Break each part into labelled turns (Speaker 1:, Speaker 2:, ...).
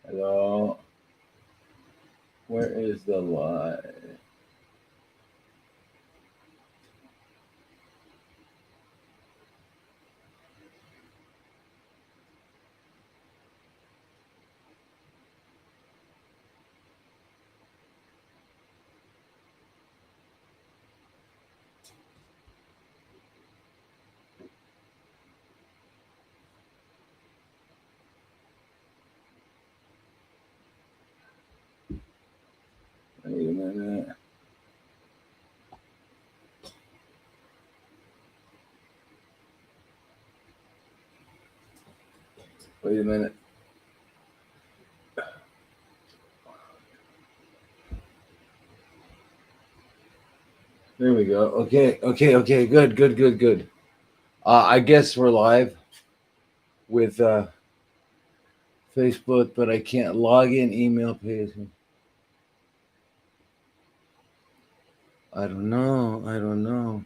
Speaker 1: Hello. Where is the live? Wait a minute. Wait a minute. There we go. Okay. Good. I guess we're live with Facebook, but I can't log in email page. I don't know.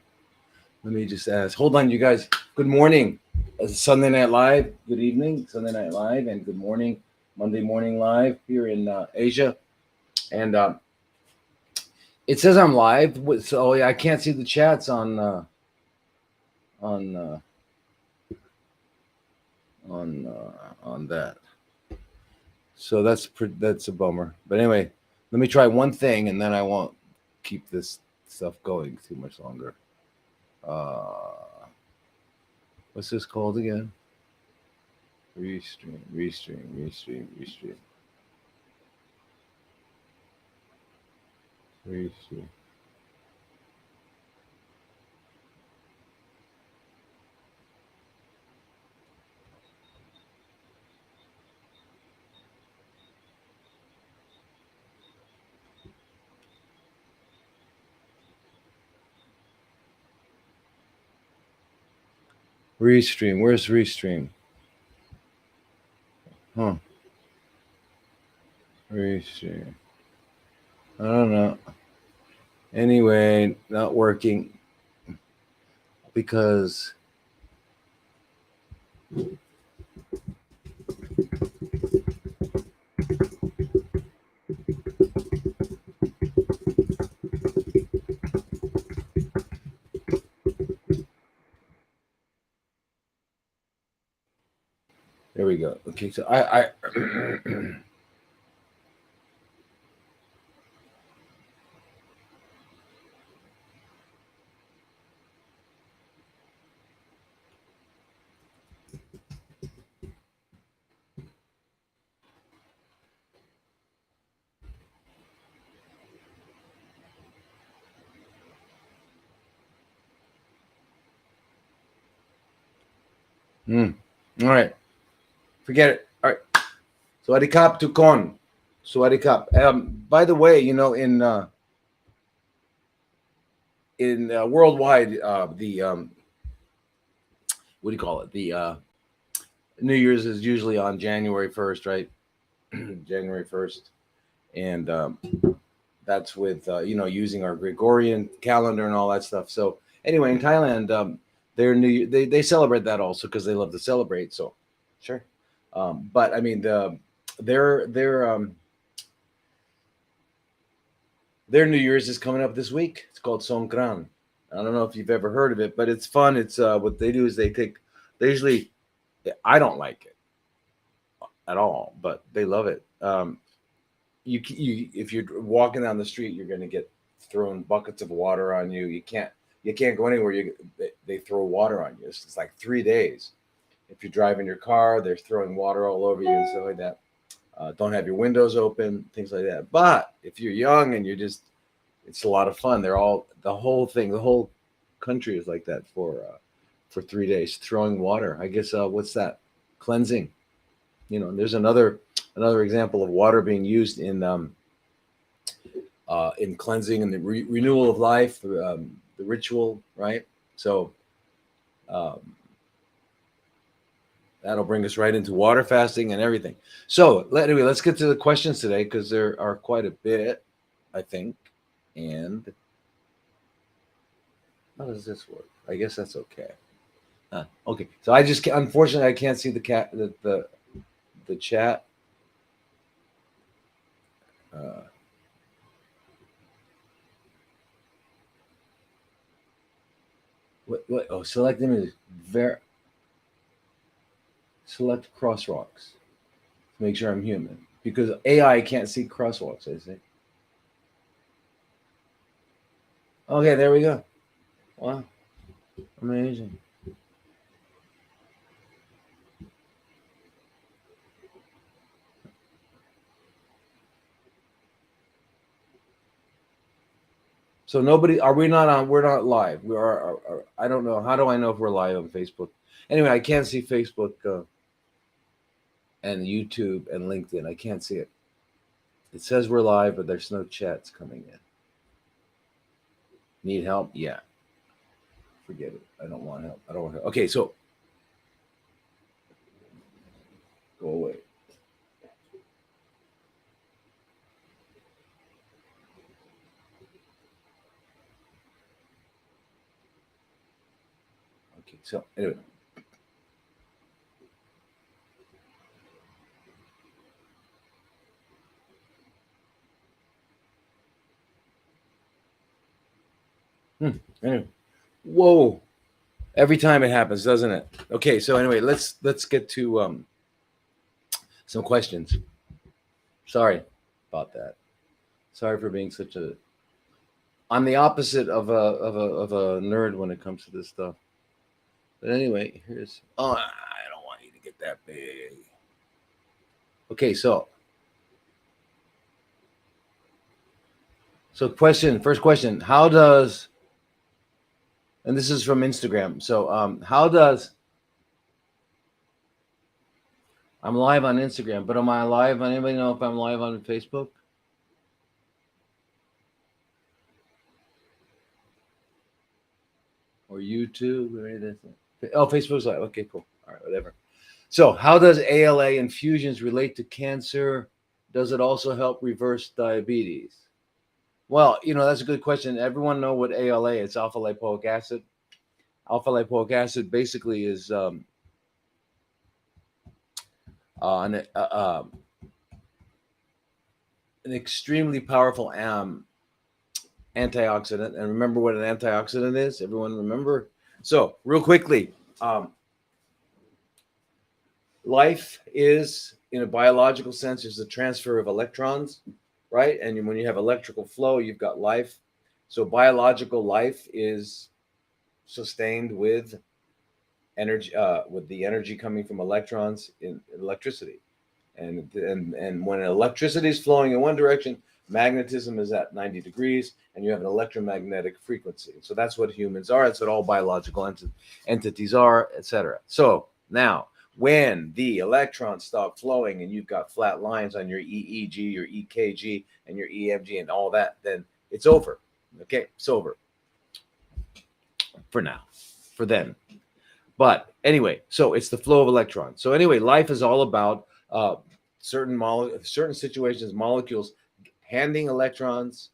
Speaker 1: Let me just ask. Hold on, you guys. Good morning. Sunday Night Live. Good evening, Sunday Night Live, and good morning, Monday Morning Live here in Asia. And it says I'm live, so yeah, I can't see the chats on uh, on that. So that's a bummer. But anyway, let me try one thing, and then I won't keep this stuff going too much longer. Uh, what's this called again? Restream. Restream. Where's Restream? Huh? Restream. I don't know. Anyway, not working because there we go. Okay, so I all right. Forget it. All right. Sawadi Kap to Kon. Sawadi Kap. By the way, in worldwide, the what do you call it? The New Year's is usually on January 1st, right? January 1st, and that's with using our Gregorian calendar and all that stuff. So anyway, in Thailand, their they celebrate that also because they love to celebrate. So sure, but I mean their New Year's is coming up this week. It's called Songkran. I don't know if you've ever heard of it, but it's fun. It's what they do is they usually, I don't like it at all, but they love it. You if you're walking down the street, you're going to get thrown buckets of water on you. You can't go anywhere. They throw water on you. It's like 3 days. If you're driving your car, they're throwing water all over you and stuff like that. Don't have your windows open, things like that. But if you're young and it's a lot of fun. The whole thing, the whole country is like that for 3 days, throwing water. I guess what's that? Cleansing. There's another example of water being used in cleansing and the renewal of life, the ritual, right? So um, that'll bring us right into water fasting and everything. So anyway, let's get to the questions today because there are quite a bit, I think. And how does this work? I guess that's okay. Okay, so unfortunately I can't see the chat. Uh, what? Oh, select image. Select crosswalks to make sure I'm human because AI can't see crosswalks. I see. Okay, there we go. Wow, amazing. So nobody, are we not on? We're not live. We are. I don't know. How do I know if we're live on Facebook? Anyway, I can't see Facebook and YouTube and LinkedIn. I can't see it. It says we're live, but there's no chats coming in. Need help? Yeah. Forget it. I don't want help. I don't want help. Okay, so go away. Okay, so anyway. Anyway. Whoa. Every time it happens, doesn't it? Okay, so anyway, let's get to some questions. Sorry about that. Sorry for being such a. I'm the opposite of a nerd when it comes to this stuff. But anyway, here's. Oh, I don't want you to get that big. Okay, so first question, how does, and this is from Instagram. So how does, I'm live on Instagram, but am I live on, anybody know if I'm live on Facebook? Or YouTube or anything? Oh, Facebook's live. Okay, cool. All right, whatever. So how does ALA infusions relate to cancer? Does it also help reverse diabetes? Well, that's a good question. Everyone know what ALA is? Alpha lipoic acid. Alpha lipoic acid basically is an extremely powerful antioxidant. And remember what an antioxidant is? Everyone remember? So real quickly, life is, in a biological sense, is the transfer of electrons, right? And when you have electrical flow, you've got life. So biological life is sustained with energy, with the energy coming from electrons in electricity. And when electricity is flowing in one direction, magnetism is at 90 degrees, and you have an electromagnetic frequency. So that's what humans are. That's what all biological entities are, etc. So now, when the electrons stop flowing and you've got flat lines on your EEG, your EKG, and your EMG, and all that, then it's over. Okay, it's over for now, for them. But anyway, so it's the flow of electrons. So anyway, life is all about certain situations, molecules handing electrons,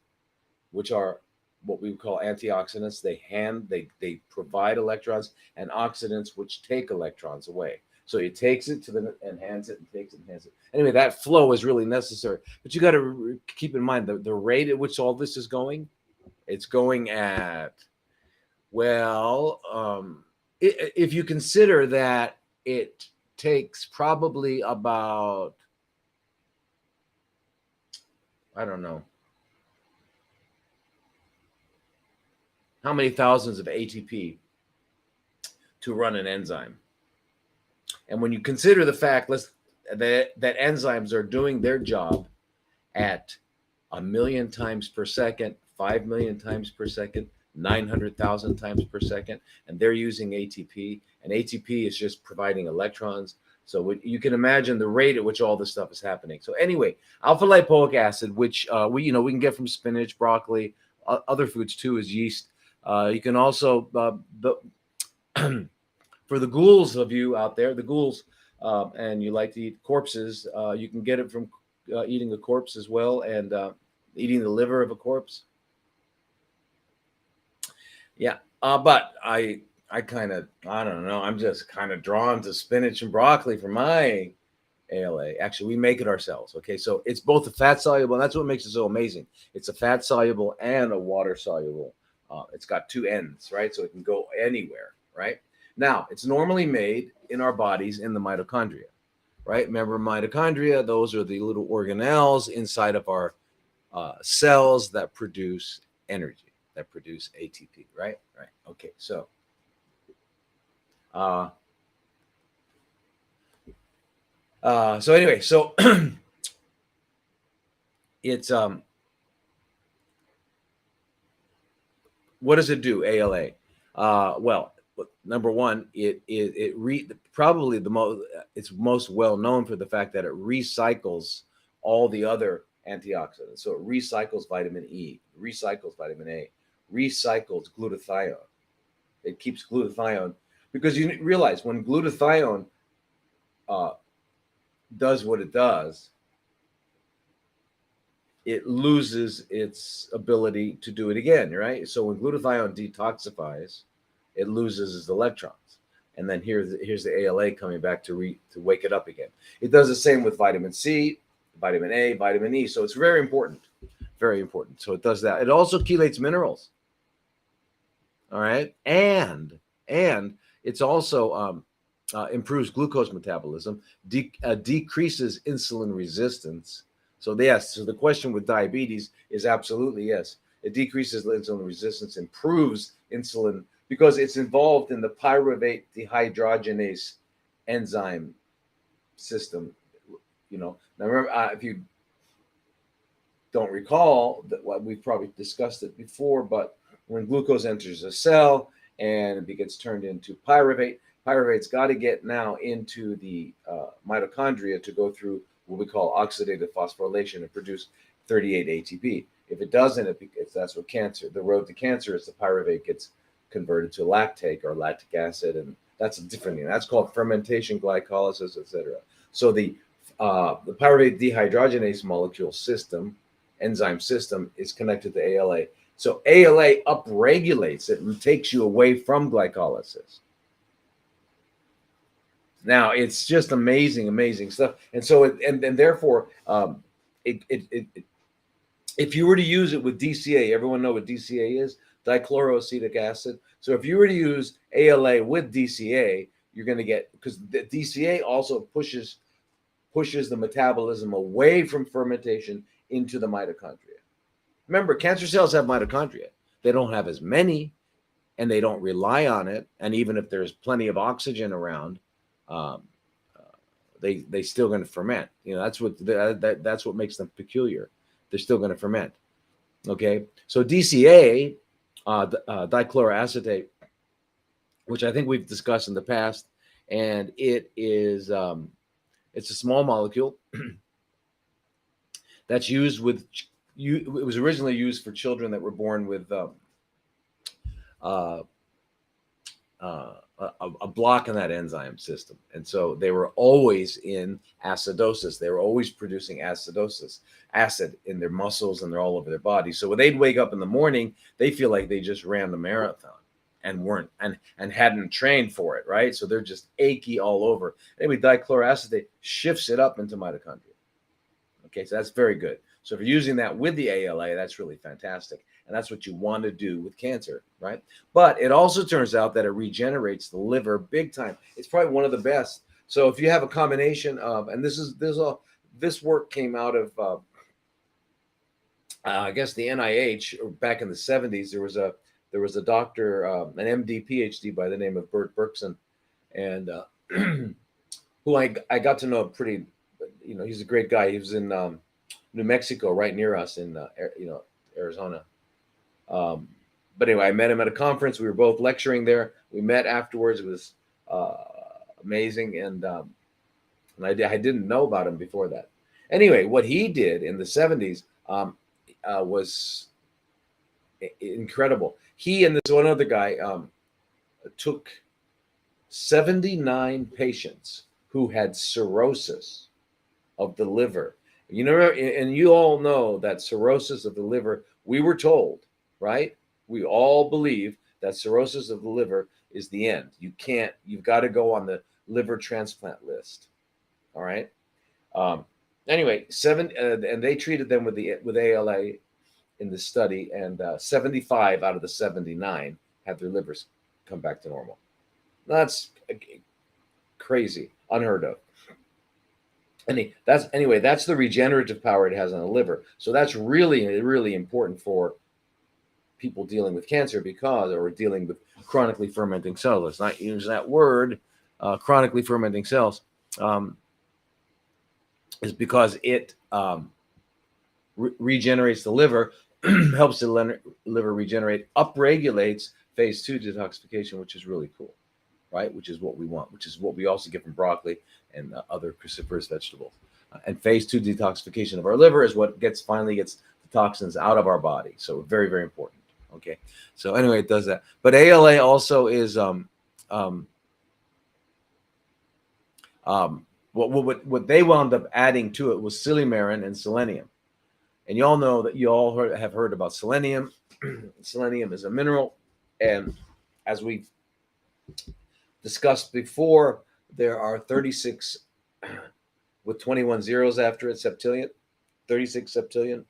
Speaker 1: which are what we would call antioxidants. They provide electrons, and oxidants, which take electrons away. So it takes it to the and hands it, and takes it and hands it. Anyway, that flow is really necessary. But you got to keep in mind the rate at which all this is going. It's going at, well, if you consider that it takes probably about, I don't know, how many thousands of ATP to run an enzyme. And when you consider the fact that enzymes are doing their job at 1,000,000 times per second, 5,000,000 times per second, 900,000 times per second, and they're using ATP, and ATP is just providing electrons. So you can imagine the rate at which all this stuff is happening. So anyway, alpha lipoic acid, which we can get from spinach, broccoli, other foods too, is yeast. You can also for the ghouls of you out there, the ghouls, and you like to eat corpses, you can get it from eating a corpse as well, and eating the liver of a corpse. Yeah, but I kind of, I don't know. I'm just kind of drawn to spinach and broccoli for my ALA. Actually, we make it ourselves. Okay, so it's both a fat soluble, and that's what makes it so amazing. It's a fat soluble and a water soluble. It's got two ends, right? So it can go anywhere, right? Now, it's normally made in our bodies in the mitochondria, right? Remember mitochondria? Those are the little organelles inside of our cells that produce energy, that produce ATP, right? Right. Okay, so uh, so anyway, so it's what does it do? ALA. Well, number one, probably the most it's most well known for the fact that it recycles all the other antioxidants. So it recycles vitamin E, recycles vitamin A, recycles glutathione. It keeps glutathione because you realize when glutathione uh, does what it does, it loses its ability to do it again, right? So when glutathione detoxifies, it loses its electrons, and then here's the ALA coming back to wake it up again. It does the same with vitamin C, vitamin A, vitamin E. So it's very important, very important. So it does that. It also chelates minerals. All right, and it's also improves glucose metabolism, decreases insulin resistance. So yes, so the question with diabetes is absolutely yes. It decreases insulin resistance, improves insulin because it's involved in the pyruvate dehydrogenase enzyme system. You know, now remember if you don't recall that what we've probably discussed it before, but when glucose enters a cell and it gets turned into pyruvate, pyruvate's got to get now into the mitochondria to go through what we call oxidative phosphorylation and produce 38 ATP. If it doesn't, that's what cancer, the road to cancer is the pyruvate gets converted to lactate or lactic acid, and that's a different thing. That's called fermentation, glycolysis, etc. So the pyruvate dehydrogenase molecule system, enzyme system, is connected to ALA. So ALA upregulates it and takes you away from glycolysis. Now it's just amazing, amazing stuff. And so, and therefore, if you were to use it with DCA, everyone know what DCA is, dichloroacetic acid. So if you were to use ALA with DCA, you're going to get, because the DCA also pushes the metabolism away from fermentation into the mitochondria. Remember, cancer cells have mitochondria. They don't have as many, and they don't rely on it. And even if there's plenty of oxygen around, they still going to ferment. You know, that's what makes them peculiar. They're still going to ferment. Okay, so DCA, dichloroacetate, which I think we've discussed in the past, and it is it's a small molecule that's used with. It was originally used for children that were born with a block in that enzyme system. And so they were always in acidosis. They were always producing acid in their muscles, and they're all over their body. So when they'd wake up in the morning, they feel like they just ran the marathon and weren't and hadn't trained for it, right? So they're just achy all over. Anyway, dichloroacetate shifts it up into mitochondria. Okay, so that's very good. So if you're using that with the ALA, that's really fantastic. And that's what you want to do with cancer, right? But it also turns out that it regenerates the liver big time. It's probably one of the best. So if you have a combination of, and this work came out of, I guess the NIH back in the 70s. There was a doctor, an MD, PhD by the name of Bert Berkson, and who I got to know pretty. You know, he's a great guy. He was in New Mexico, right near us in Arizona. But anyway, I met him at a conference. We were both lecturing there. We met afterwards. It was amazing, and I didn't know about him before that. Anyway, what he did in the 70s was incredible. He and this one other guy took 79 patients who had cirrhosis of the liver. You know, and you all know that cirrhosis of the liver, we were told, right? We all believe that cirrhosis of the liver is the end. You've got to go on the liver transplant list. All right. Anyway, and they treated them with ALA in the study, and 75 out of the 79 had their livers come back to normal. That's crazy, unheard of. That's the regenerative power it has on the liver. So that's really, really important for people dealing with cancer or dealing with chronically fermenting cells. Let's not use that word, chronically fermenting cells, is because it regenerates the liver, helps the liver regenerate, upregulates phase 2 detoxification, which is really cool, right? Which is what we want, which is what we also get from broccoli and other cruciferous vegetables. And phase 2 detoxification of our liver is what finally gets the toxins out of our body. So very, very important. Okay. So anyway, it does that. But ALA also is what they wound up adding to it was silymarin and selenium. And you all know that have heard about selenium. Selenium is a mineral, and as we've discussed before, there are 36 with 21 zeros after it, septillion, 36 septillion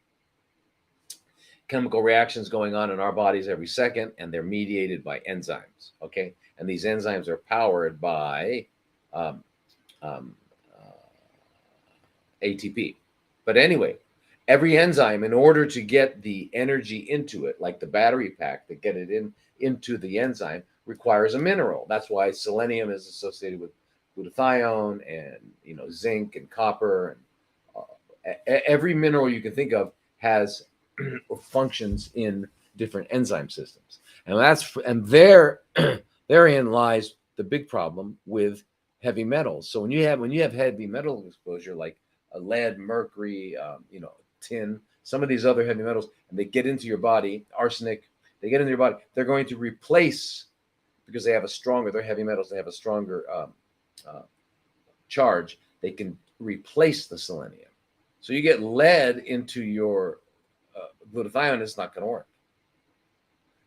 Speaker 1: chemical reactions going on in our bodies every second, and they're mediated by enzymes. Okay, and these enzymes are powered by ATP. But anyway, every enzyme, in order to get the energy into it, like the battery pack to get it into the enzyme, requires a mineral. That's why selenium is associated with glutathione and zinc and copper. And every mineral you can think of has functions in different enzyme systems, and therein lies the big problem with heavy metals. So when you have heavy metal exposure, like lead, mercury, tin, some of these other heavy metals, and they get into your body, arsenic, they get into your body, they're going to replace, because they're heavy metals, they have a stronger charge, they can replace the selenium. So you get lead into your glutathione, it's not going to work.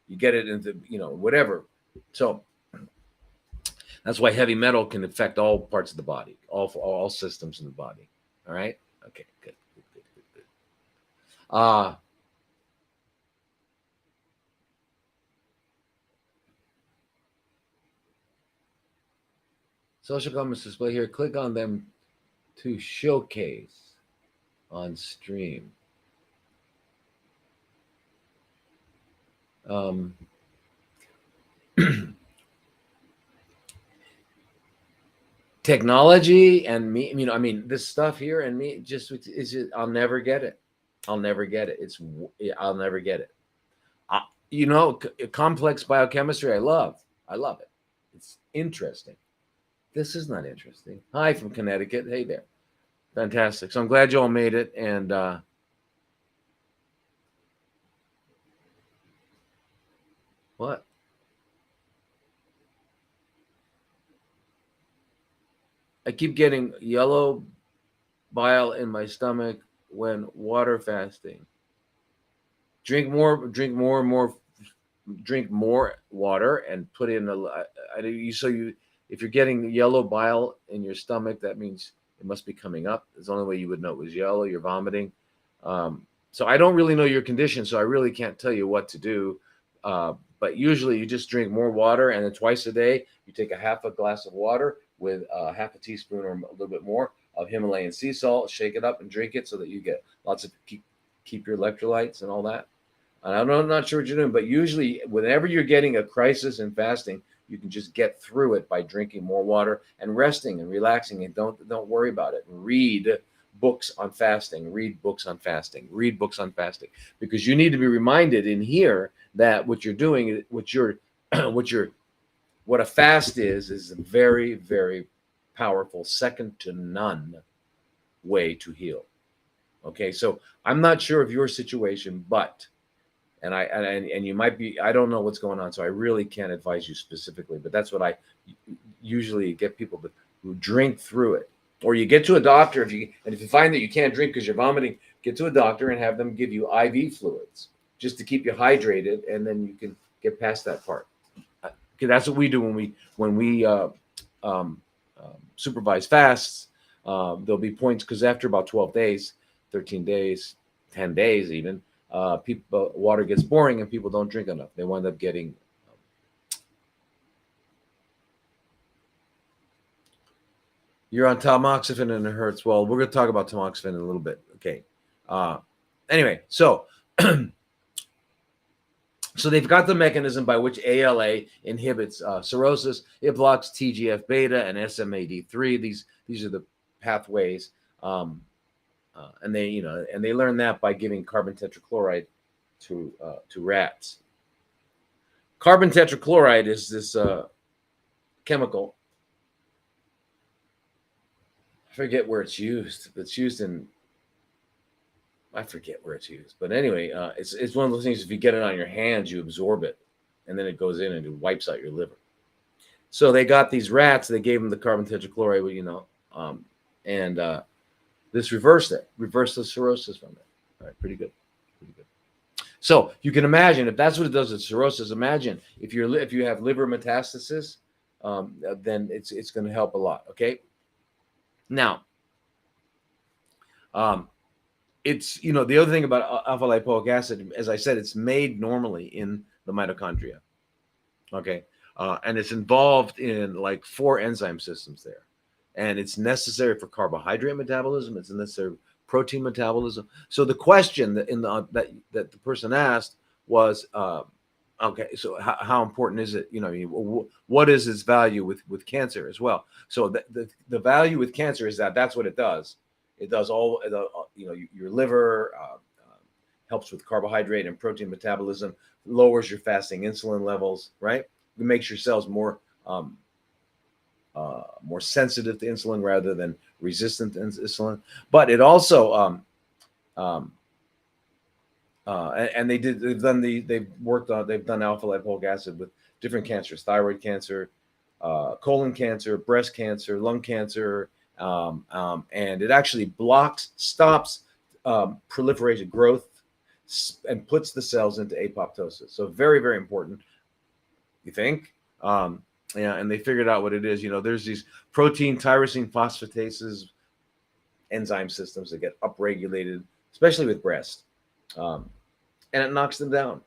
Speaker 1: You get it into, whatever. So that's why heavy metal can affect all parts of the body, all systems in the body. All right? Okay, good. Social comments display here. Click on them to showcase on stream. Technology and me, this stuff here and me I'll never get it. I'll never get it. I'll never get it. Complex biochemistry, I love it. It's interesting. This is not interesting. Hi from Connecticut. Hey there. Fantastic. So I'm glad you all made it. And what? I keep getting yellow bile in my stomach when water fasting. Drink more water and put in if you're getting yellow bile in your stomach, that means it must be coming up. It's the only way you would know it was yellow. You're vomiting. So I don't really know your condition, so I really can't tell you what to do. But usually you just drink more water, and then twice a day you take a half a glass of water with half a teaspoon or a little bit more of Himalayan sea salt, shake it up and drink it so that you get lots of keep your electrolytes and all that. And I'm not sure what you're doing, but usually whenever you're getting a crisis in fasting, you can just get through it by drinking more water and resting and relaxing, and don't worry about it. Read books on fasting, because you need to be reminded in here that what you're doing, what a fast is a very, very powerful, second to none way to heal. Okay, so I'm not sure of your situation, but and you might be, I don't know what's going on, so I really can't advise you specifically, but that's what I usually get people who drink through it. Or you get to a doctor if you find that you can't drink because you're vomiting, get to a doctor and have them give you IV fluids just to keep you hydrated, and then you can get past that part. Okay, that's what we do when we supervise fasts. There'll be points because after about 12 days, 13 days, 10 days even, people water gets boring and people don't drink enough. They wind up getting you're on tamoxifen and it hurts. Well, we're going to talk about tamoxifen in a little bit. Okay. Anyway, so so they've got the mechanism by which ALA inhibits cirrhosis. It blocks TGF beta and SMAD3. These are the pathways, and they learn that by giving carbon tetrachloride to rats. Carbon tetrachloride is this chemical. I forget where it's used. It's used in. I forget where it's used, but anyway, it's one of those things. If you get it on your hands, you absorb it, and then it goes in and it wipes out your liver. So they got these rats. They gave them the carbon tetrachloride, and this reversed the cirrhosis from it. All right, pretty good. So you can imagine if that's what it does with cirrhosis. Imagine if you have liver metastasis, then it's going to help a lot. Okay. Now, it's the other thing about alpha lipoic acid, as I said, it's made normally in the mitochondria. Okay, and it's involved in like 4 enzyme systems there, and it's necessary for carbohydrate metabolism. It's necessary for protein metabolism. So the question that the person asked was, okay, so how important is it? What is its value with cancer as well? So the value with cancer is that's what it does. It does all, your liver helps with carbohydrate and protein metabolism, lowers your fasting insulin levels, right? It makes your cells more sensitive to insulin rather than resistant to insulin. But it also, and they've done alpha lipoic acid with different cancers: thyroid cancer, colon cancer, breast cancer, lung cancer. And it actually stops proliferation growth and puts the cells into apoptosis. So very, very important, you think? And they figured out what it is. There's these protein tyrosine phosphatases enzyme systems that get upregulated, especially with breast. And it knocks them down.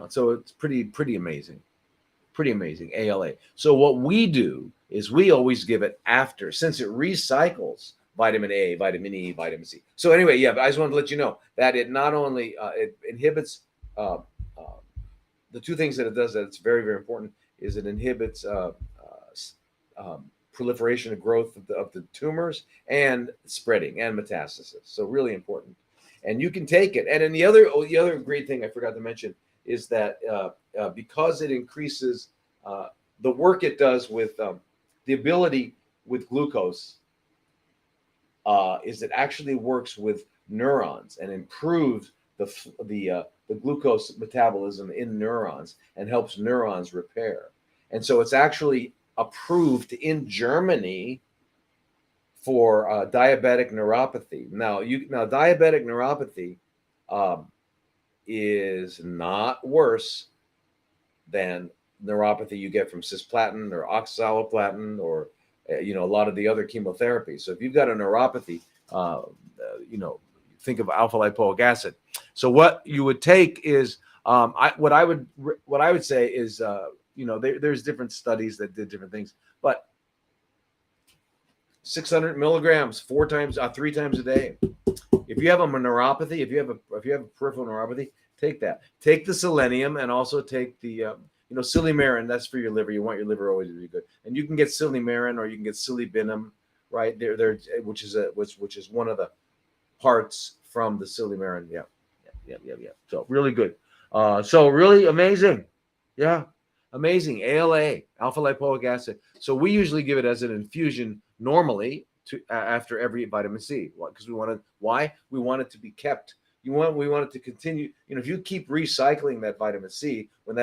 Speaker 1: So it's pretty amazing. Pretty amazing, ALA. So what we do is we always give it after, since it recycles vitamin A, vitamin E, vitamin C. So anyway, I just wanted to let you know that it not only it inhibits the 2 things that it does that it's very, very important is it inhibits proliferation and growth of the tumors and spreading and metastasis. So really important. And you can take it. And then the other great thing I forgot to mention is that because it increases the work it does with the ability with glucose is it actually works with neurons and improves the glucose metabolism in neurons and helps neurons repair. And so it's actually approved in Germany for diabetic neuropathy. Now diabetic neuropathy is not worse than neuropathy you get from cisplatin or oxaliplatin or a lot of the other chemotherapies. So if you've got a neuropathy, think of alpha lipoic acid. So what you would take is what I would say is there's different studies that did different things, but 600 milligrams 3 times a day. If you have a neuropathy, if you have a peripheral neuropathy, take that. Take the selenium and also take the silymarin. That's for your liver. You want your liver always to be good. And you can get silymarin or you can get silibinum, right? There, which is one of the parts from the silymarin. Yeah. So really good. So really amazing. Yeah, amazing. ALA, alpha lipoic acid. So we usually give it as an infusion normally after every vitamin C. Because we want it to be kept. We want it to continue. If you keep recycling that vitamin C, when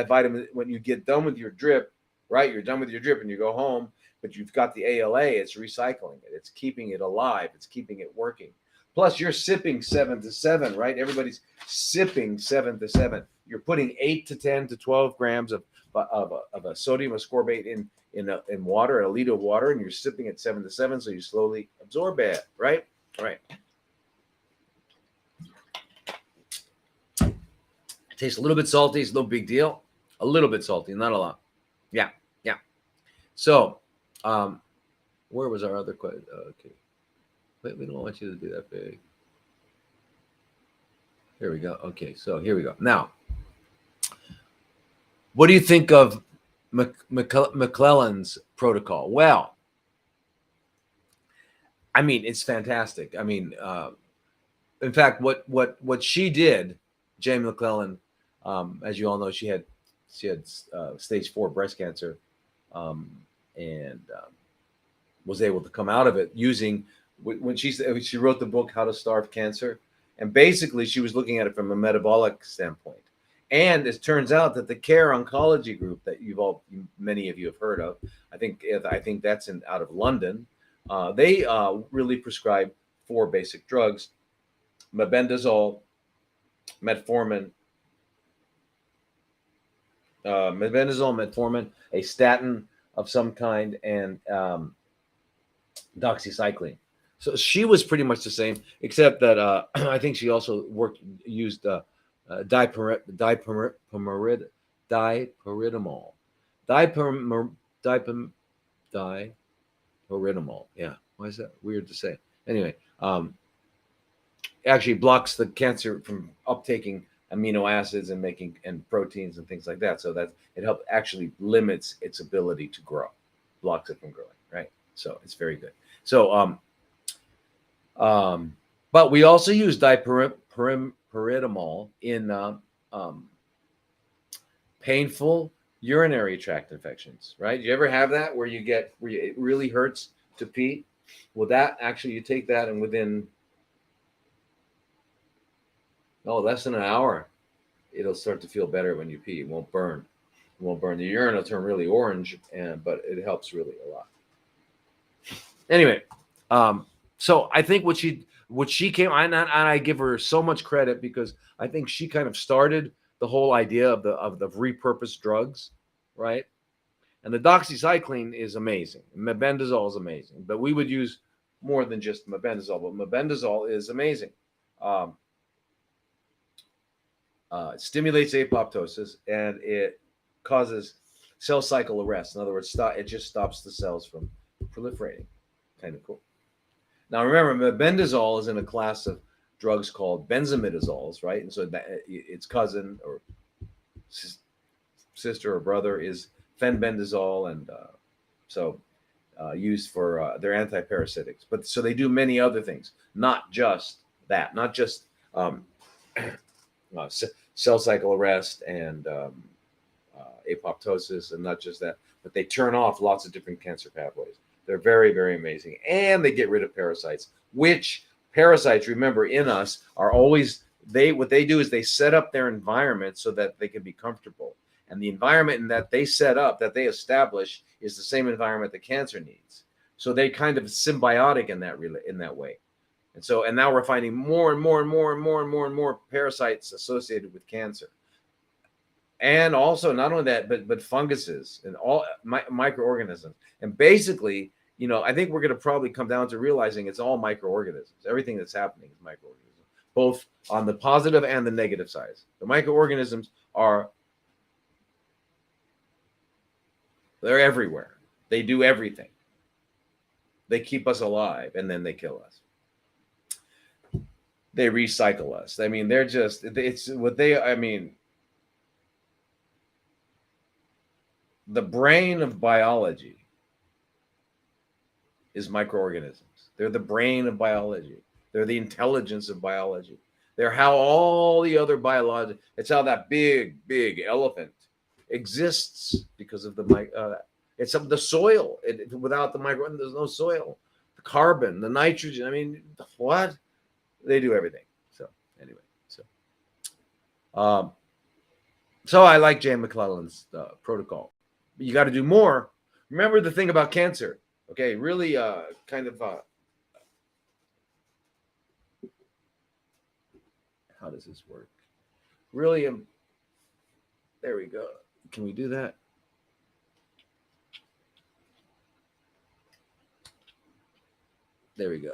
Speaker 1: you get done with your drip, right? You're done with your drip and you go home, but you've got the ALA. It's recycling it. It's keeping it alive. It's keeping it working. Plus, you're sipping 7 to 7, right? Everybody's sipping 7 to 7. You're putting 8 to 10 to 12 grams of of a sodium ascorbate in water, a liter of water, and you're sipping at 7 to 7, so you slowly absorb it. Right. Right. It tastes a little bit salty. It's no big deal. A little bit salty, not a lot. Yeah. Yeah. So, where was our other question? Okay. Wait, we don't want you to do that big. Here we go. Okay, so here we go. Now, what do you think of McClellan's protocol? Well, I mean, it's fantastic. I mean, in fact, what she did, Jane McClellan, as you all know, she had stage 4 breast cancer, and was able to come out of it using when she wrote the book How to Starve Cancer, and basically she was looking at it from a metabolic standpoint. And it turns out that the Care Oncology Group that many of you have heard of, I think that's out of London. They really prescribe 4 basic drugs: mebendazole, metformin, a statin of some kind, and doxycycline. So she was pretty much the same, except that I think she also used dipyridamole. Dipyridamole. Yeah. Why is that weird to say? Anyway, actually blocks the cancer from uptaking amino acids and proteins and things like that. So that it actually limits its ability to grow, blocks it from growing. Right. So it's very good. So but we also use dipyridamole in painful urinary tract infections, right? You ever have that where it really hurts to pee? Well, that actually, you take that, and within less than an hour, it'll start to feel better when you pee. It won't burn. It won't burn. The urine will turn really orange, but it helps really a lot. Anyway, so I think what she came, and I give her so much credit, because I think she kind of started the whole idea of the repurposed drugs, right? And the doxycycline is amazing. Mebendazole is amazing, but we would use more than just mebendazole. But mebendazole is amazing. It stimulates apoptosis, and it causes cell cycle arrest. In other words, it just stops the cells from proliferating. Kind of cool. Now, remember, mebendazole is in a class of drugs called benzimidazoles, right? And so its cousin or sister or brother is fenbendazole, and so used for they're antiparasitics. But so they do many other things, not just that, not just cell cycle arrest and apoptosis, and not just that, but they turn off lots of different cancer pathways. They're very, very amazing. And they get rid of parasites, which parasites, remember, in us are always, what they do is they set up their environment so that they can be comfortable. And the environment that they set up, that they establish, is the same environment the cancer needs. So they kind of symbiotic in that way. And now we're finding more and more parasites associated with cancer. And also, not only that, but funguses and all microorganisms. And basically, I think we're going to probably come down to realizing it's all microorganisms. Everything that's happening is microorganisms, both on the positive and the negative sides. The microorganisms they're everywhere. They do everything. They keep us alive, and then they kill us. They recycle us. I mean, the brain of biology is microorganisms. They're the brain of biology. They're the intelligence of biology. They're how all the other biology. It's how that big elephant exists, because of it's of the soil. Without the micro, there's no soil. The carbon, the nitrogen. I mean, what? They do everything. So anyway, so I like Jane McClellan's protocol. But you got to do more. Remember the thing about cancer. Okay, really kind of how does this work? Really, there we go. Can we do that? There we go.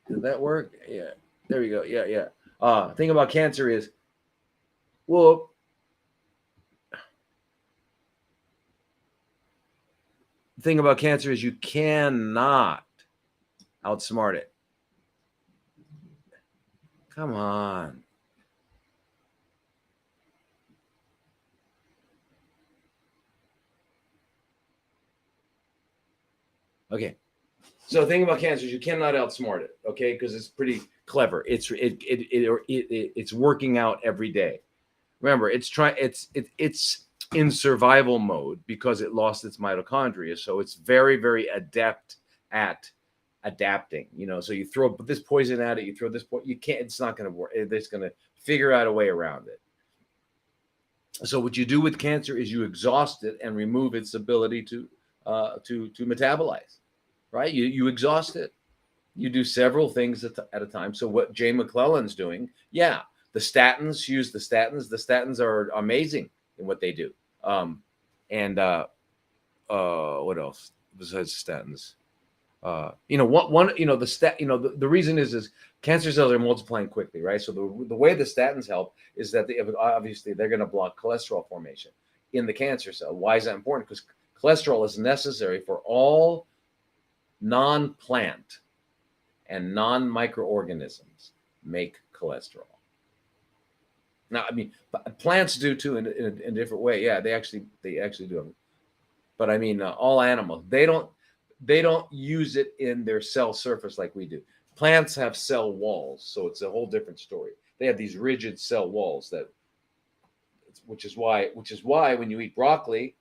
Speaker 1: Did that work? Yeah. There we go. Yeah, yeah. Thing about cancer is, well, the thing about cancer is you cannot outsmart it. Come on. Okay. So the thing about cancer is you cannot outsmart it, okay? Because it's pretty clever. It's working out every day. Remember, it's in survival mode because it lost its mitochondria. So it's very, very adept at adapting. So you throw this poison at it, you throw this you can't. It's not going to work. It's going to figure out a way around it. So what you do with cancer is you exhaust it and remove its ability to metabolize. Right? You exhaust it. You do several things at a time. So what Jay McClellan's doing, yeah, the statins, use the statins. The statins are amazing in what they do. And what else besides statins? The reason is cancer cells are multiplying quickly, right? So the way the statins help is that obviously they're going to block cholesterol formation in the cancer cell. Why is that important? Because cholesterol is necessary for all non-plant and non-microorganisms make cholesterol. Now, I mean, plants do too in a different way. Yeah, they actually do. But I mean, all animals, they don't use it in their cell surface like we do. Plants have cell walls, so it's a whole different story. They have these rigid cell walls which is why when you eat broccoli,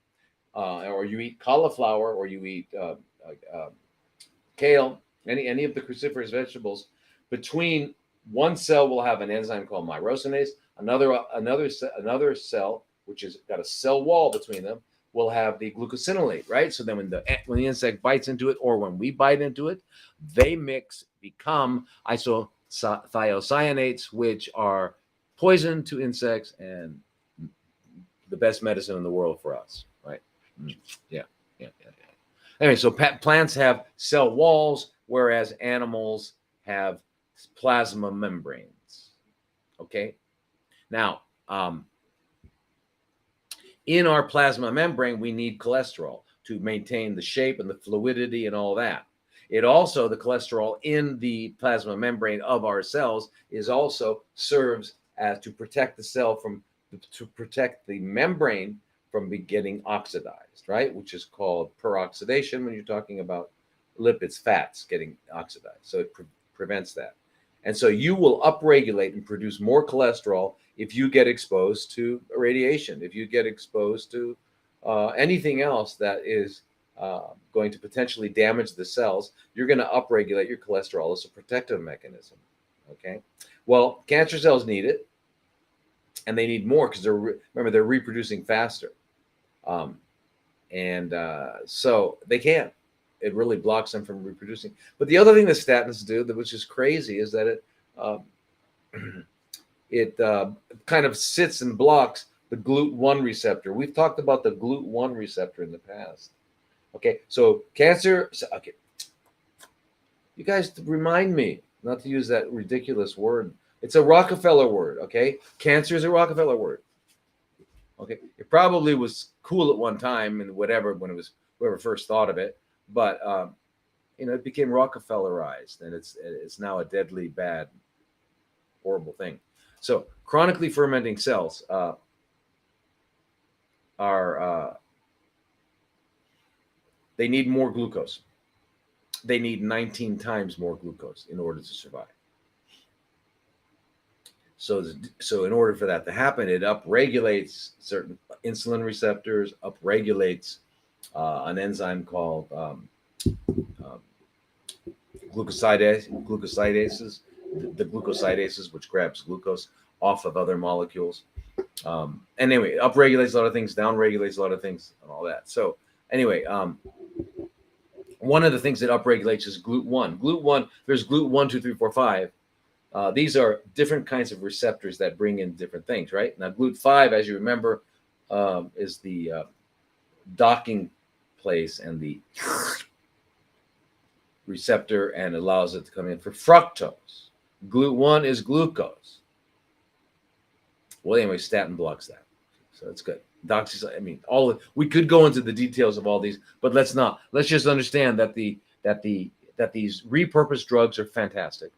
Speaker 1: or you eat cauliflower, or you eat kale, any of the cruciferous vegetables, between one cell will have an enzyme called myrosinase. Another cell, which has got a cell wall between them, will have the glucosinolate, right? So then when the insect bites into it, or when we bite into it, they become isothiocyanates, which are poison to insects and the best medicine in the world for us, right? Yeah. Anyway, so plants have cell walls, whereas animals have plasma membranes. Okay. Now, in our plasma membrane, we need cholesterol to maintain the shape and the fluidity and all that. The cholesterol in the plasma membrane of our cells serves as to protect the cell to protect the membrane from getting oxidized, right? Which is called peroxidation when you're talking about lipids, fats getting oxidized. So it prevents that. And so you will upregulate and produce more cholesterol if you get exposed to radiation, if you get exposed to anything else that is going to potentially damage the cells. You're going to upregulate your cholesterol as a protective mechanism. Okay. Well, cancer cells need it, and they need more because they're reproducing faster. So they can't. It really blocks them from reproducing. But the other thing that statins do, which is crazy, is that it kind of sits and blocks the GLUT1 receptor. We've talked about the GLUT1 receptor in the past. Okay, so cancer. Okay, you guys remind me not to use that ridiculous word. It's a Rockefeller word. Okay, cancer is a Rockefeller word. Okay, it probably was cool at one time and whatever when it was whoever first thought of it, but it became Rockefellerized, and it's now a deadly, bad, horrible thing. So chronically fermenting cells they need more glucose. They need 19 times more glucose in order to survive. So in order for that to happen, it upregulates certain insulin receptors, upregulates an enzyme called glucosidases, the glucosidases, which grabs glucose off of other molecules. And anyway, it upregulates a lot of things, downregulates a lot of things, and all that. So anyway, one of the things that upregulates is GLUT1. GLUT1, there's GLUT1, 2, 3, 4, 5. These are different kinds of receptors that bring in different things, right? Now, GLUT5, as you remember, is the docking place and the receptor and allows it to come in for fructose. One is glucose. Well, anyway, statin blocks that, so it's good. I mean, we could go into the details of all these, but let's not. Let's just understand that these repurposed drugs are fantastic.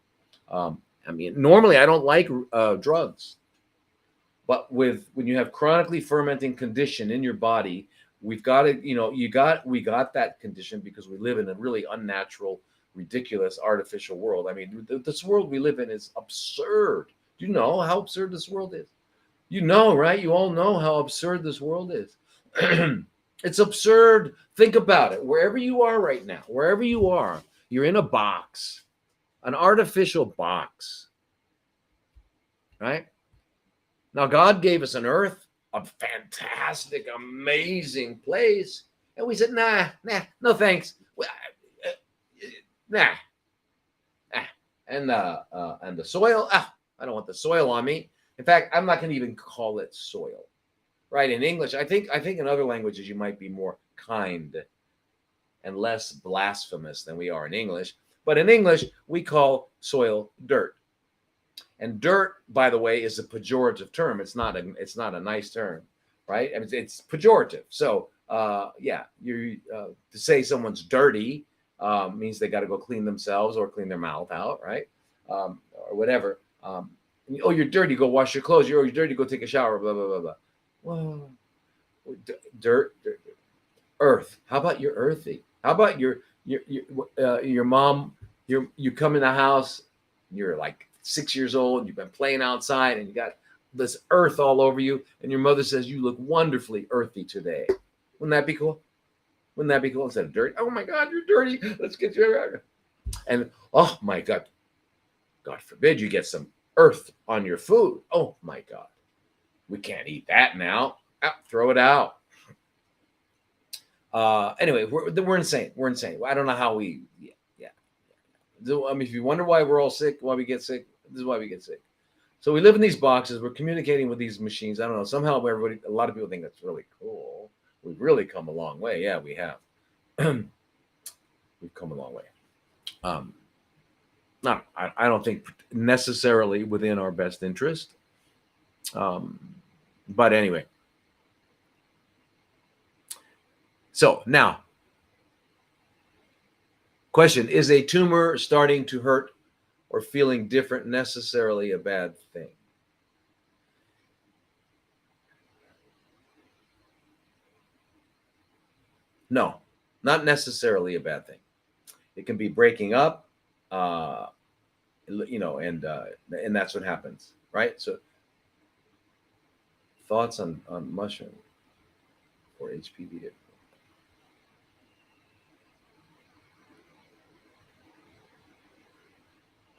Speaker 1: I mean, normally I don't like drugs, but when you have chronically fermenting condition in your body, we've got it. We got that condition because we live in a really unnatural, ridiculous, artificial world. I mean, this world we live in is absurd. Do you know how absurd this world is? You know, right? You all know how absurd this world is. It's absurd. Think about it. Wherever you are right now, wherever you are, you're in a box, an artificial box, right? Now, God gave us an earth, a fantastic, amazing place. And we said, nah, no thanks. Nah. And the soil, I don't want the soil on me. In fact, I'm not going to even call it soil, right? In English, I think in other languages you might be more kind and less blasphemous than we are in English. But in English, we call soil dirt. And dirt, by the way, is a pejorative term. It's not a nice term, right? I mean, it's pejorative. So, to say someone's dirty means they got to go clean themselves or clean their mouth out, right? Or whatever. Oh, you're dirty. Go wash your clothes. You're dirty. Go take a shower. Blah blah blah blah. Whoa, dirt. Earth. How about you're earthy? How about your mom? You come in the house. You're like 6 years old. You've been playing outside, and you got this earth all over you. And your mother says you look wonderfully earthy today. Wouldn't that be cool? Wouldn't that be cool instead of dirty? Oh my God, you're dirty. Let's get you out. And oh my God, God forbid you get some earth on your food. Oh my God, we can't eat that now. Throw it out. Anyway, we're insane. We're insane. I don't know how we. Yeah. I mean, if you wonder why we're all sick, why we get sick, this is why we get sick. So we live in these boxes. We're communicating with these machines. I don't know. Somehow, a lot of people think that's really cool. We've really come a long way. Yeah, we have. We've come a long way. I don't think necessarily within our best interest. But anyway. So now, question, is a tumor starting to hurt or feeling different necessarily a bad thing? No, not necessarily a bad thing. It can be breaking up, and that's what happens, right? So, thoughts on mushroom for HPV?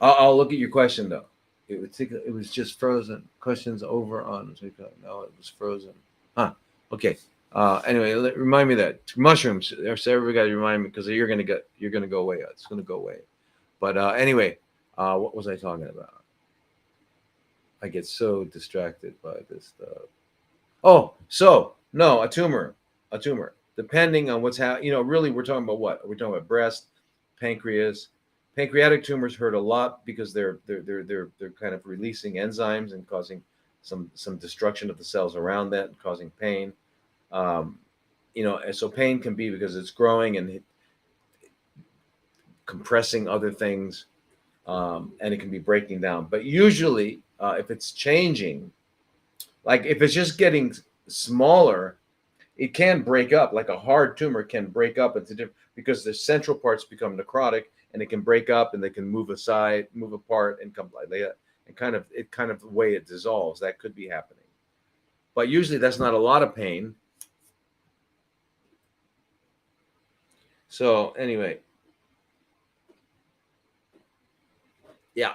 Speaker 1: I'll look at your question though. It was just frozen. Questions over on TikTok. No, it was frozen. Huh. Okay. Anyway, remind me that mushrooms. So everybody got to remind me because you're gonna go away. It's gonna go away. But anyway, what was I talking about? I get so distracted by this stuff. Oh, so no, a tumor. Depending on what's happening, really, we're talking about what? We're talking about breast, pancreas. Pancreatic tumors hurt a lot because they're kind of releasing enzymes and causing some destruction of the cells around that and causing pain. And so pain can be because it's growing and compressing other things, and it can be breaking down. But usually, if it's changing, like if it's just getting smaller, it can break up. Like a hard tumor can break up into different because the central parts become necrotic. And it can break up, and they can move apart, and come like that. And kind of the way it dissolves, that could be happening. But usually, that's not a lot of pain. So anyway, yeah,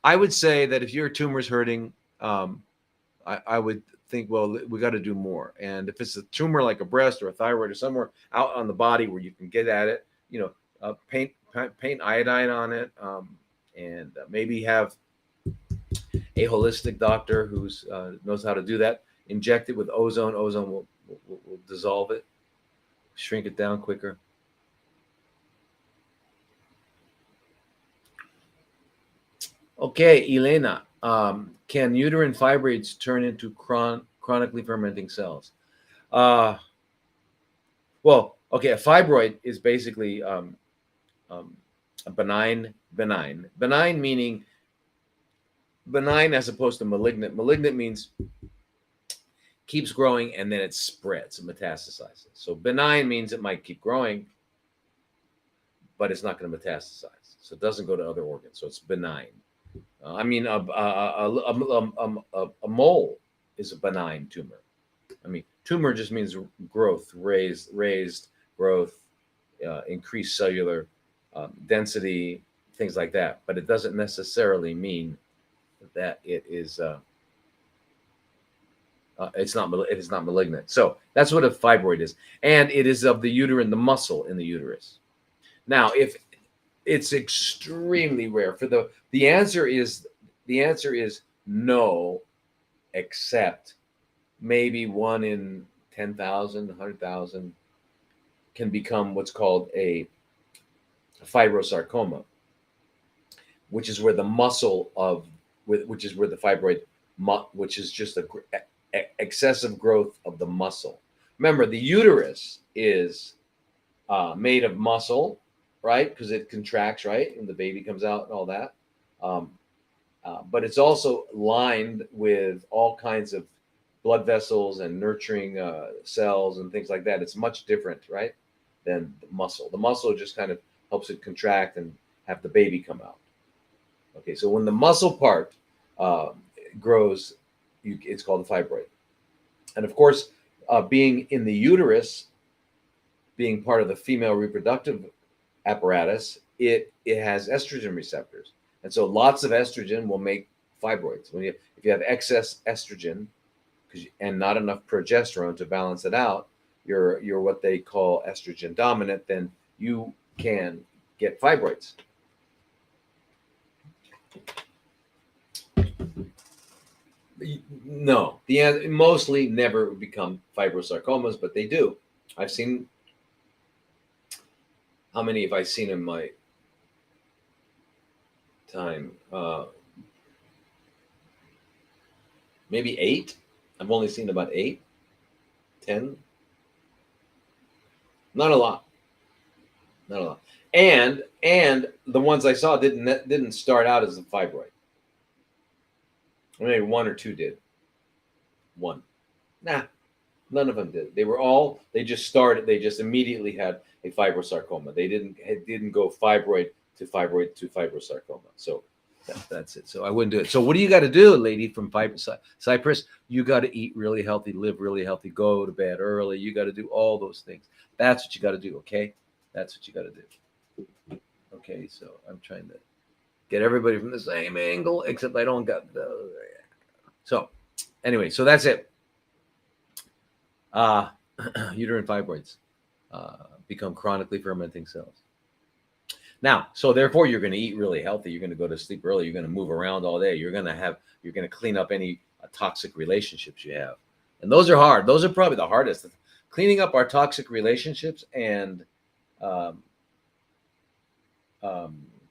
Speaker 1: I would say that if your tumor's hurting, I would think, well, we got to do more. And if it's a tumor like a breast or a thyroid or somewhere out on the body where you can get at it, paint iodine on it, and maybe have a holistic doctor who knows how to do that. Inject it with ozone. Ozone will dissolve it. shrink it down quicker. Okay, Elena, can uterine fibroids turn into chronically fermenting cells? Well, okay, a fibroid is basically um, a benign. Benign meaning benign as opposed to malignant. Malignant means keeps growing and then it spreads and metastasizes. So benign means it might keep growing, but it's not going to metastasize. So it doesn't go to other organs. So it's benign. I mean, a mole is a benign tumor. I mean, tumor just means growth, raised growth, increased cellular density, things like that. But it doesn't necessarily mean that it is. It is not malignant. So that's what a fibroid is, and it is of the uterine, the muscle in the uterus. Now, if it's extremely rare, for the answer is no, except maybe 1 in 10,000, 100,000 can become what's called a fibrosarcoma, which is where the muscle of, which is where the fibroid, which is just a excessive growth of the muscle. Remember, the uterus is made of muscle, right? Because it contracts, right? And the baby comes out and all that. But it's also lined with all kinds of blood vessels and nurturing cells and things like that. It's much different, right, than the muscle. The muscle just kind of helps it contract and have the baby come out. Okay, so when the muscle part grows, it's called a fibroid. And of course, being in the uterus, being part of the female reproductive apparatus, it has estrogen receptors. And so lots of estrogen will make fibroids. If you have excess estrogen and not enough progesterone to balance it out, you're what they call estrogen dominant, then you can get fibroids. No, the mostly never become fibrosarcomas, but they do. I've seen, how many have I seen in my time? Maybe 8. I've only seen about 8, 10. Not a lot. Not a lot. And the ones I saw didn't start out as a fibroid. Maybe 1 or 2 did. 1. Nah, none of them did. They just immediately had a fibrosarcoma. They didn't go fibroid to fibrosarcoma. So that's it. So I wouldn't do it. So what do you got to do, lady from Cyprus? You got to eat really healthy, live really healthy, go to bed early. You got to do all those things. That's what you got to do, okay? That's what you got to do. Okay, so I'm trying to get everybody from the same angle, except I don't got the. So anyway, so that's it. Uterine fibroids become chronically fermenting cells. Now, so therefore, you're going to eat really healthy. You're going to go to sleep early. You're going to move around all day. You're going to clean up any toxic relationships you have, and those are hard. Those are probably the hardest. Cleaning up our toxic relationships and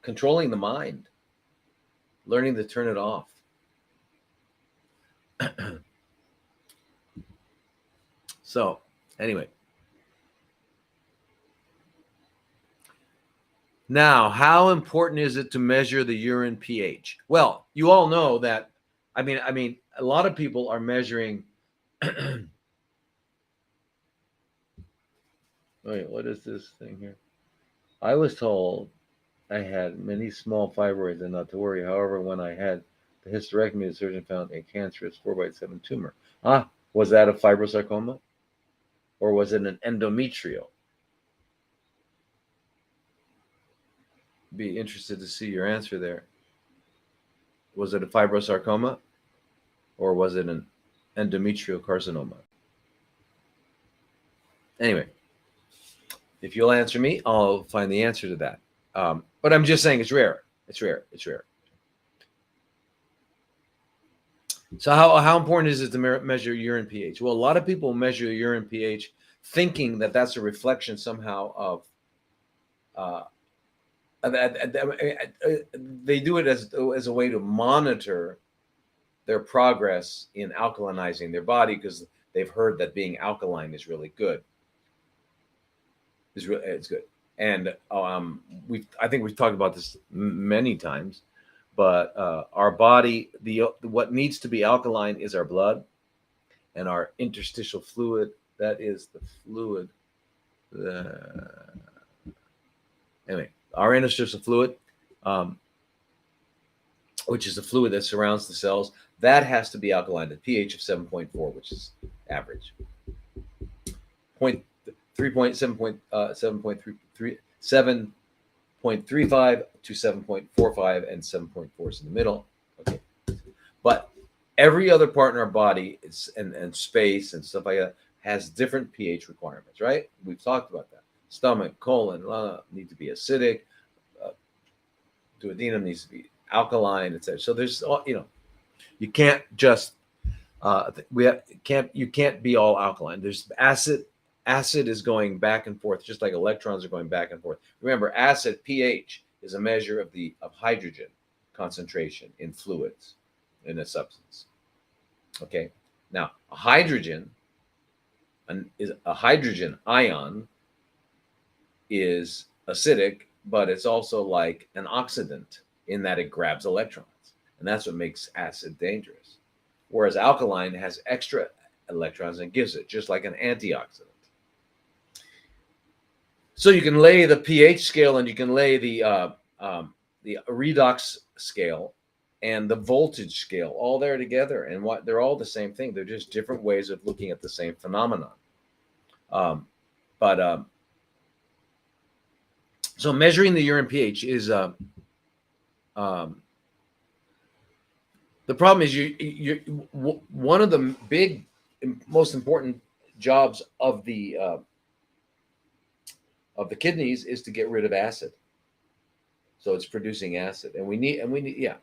Speaker 1: controlling the mind, learning to turn it off. So, anyway. Now, how important is it to measure the urine pH? Well, you all know that. I mean, a lot of people are measuring. Wait, what is this thing here? I was told I had many small fibroids and not to worry. However, when I had the hysterectomy, the surgeon found a cancerous 4/7 tumor. Was that a fibrosarcoma? Or was it an endometrial? Be interested to see your answer there. Was it a fibrosarcoma? Or was it an endometrial carcinoma? Anyway, if you'll answer me, I'll find the answer to that. But I'm just saying it's rare. It's rare. So how important is it to measure urine pH? Well, a lot of people measure urine pH thinking that that's a reflection somehow of uh, they do it as a way to monitor their progress in alkalinizing their body because they've heard that being alkaline is really good. It's good, and I think we've talked about this many times, but our body, what needs to be alkaline is our blood and our interstitial fluid. That is the fluid. Anyway, our interstitial fluid, which is the fluid that surrounds the cells, that has to be alkaline at pH of 7.4, which is average. 7.35 to 7.45, and 7.4 is in the middle. Okay, but every other part in our body and space and stuff like that has different pH requirements, right? We've talked about that. Stomach, colon, need to be acidic. Duodenum needs to be alkaline, etc. So there's, you can't just you can't be all alkaline. There's acid. Acid is going back and forth, just like electrons are going back and forth. Remember, acid pH is a measure of hydrogen concentration in fluids in a substance. Okay, now a hydrogen ion is acidic, but it's also like an oxidant in that it grabs electrons, and that's what makes acid dangerous. Whereas alkaline has extra electrons and gives it, just like an antioxidant. So you can lay the pH scale and you can lay the redox scale and the voltage scale all there together, and they're all the same thing. They're just different ways of looking at the same phenomenon. So measuring the urine pH is the problem is one of the big, most important jobs of the kidneys is to get rid of acid. So it's producing acid, and we need yeah.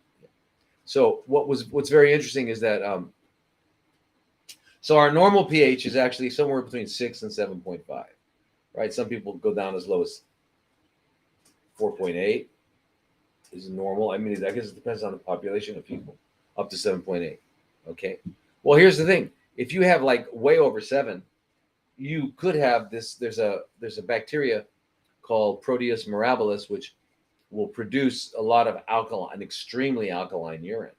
Speaker 1: So what's very interesting is that so our normal pH is actually somewhere between 6 and 7.5, right? Some people go down as low as 4.8 is normal. I mean, I guess it depends on the population of people, up to 7.8. Okay. Well, here's the thing: if you have like way over 7, you could have this. There's a bacteria called Proteus mirabilis, which will produce a lot of an extremely alkaline urine.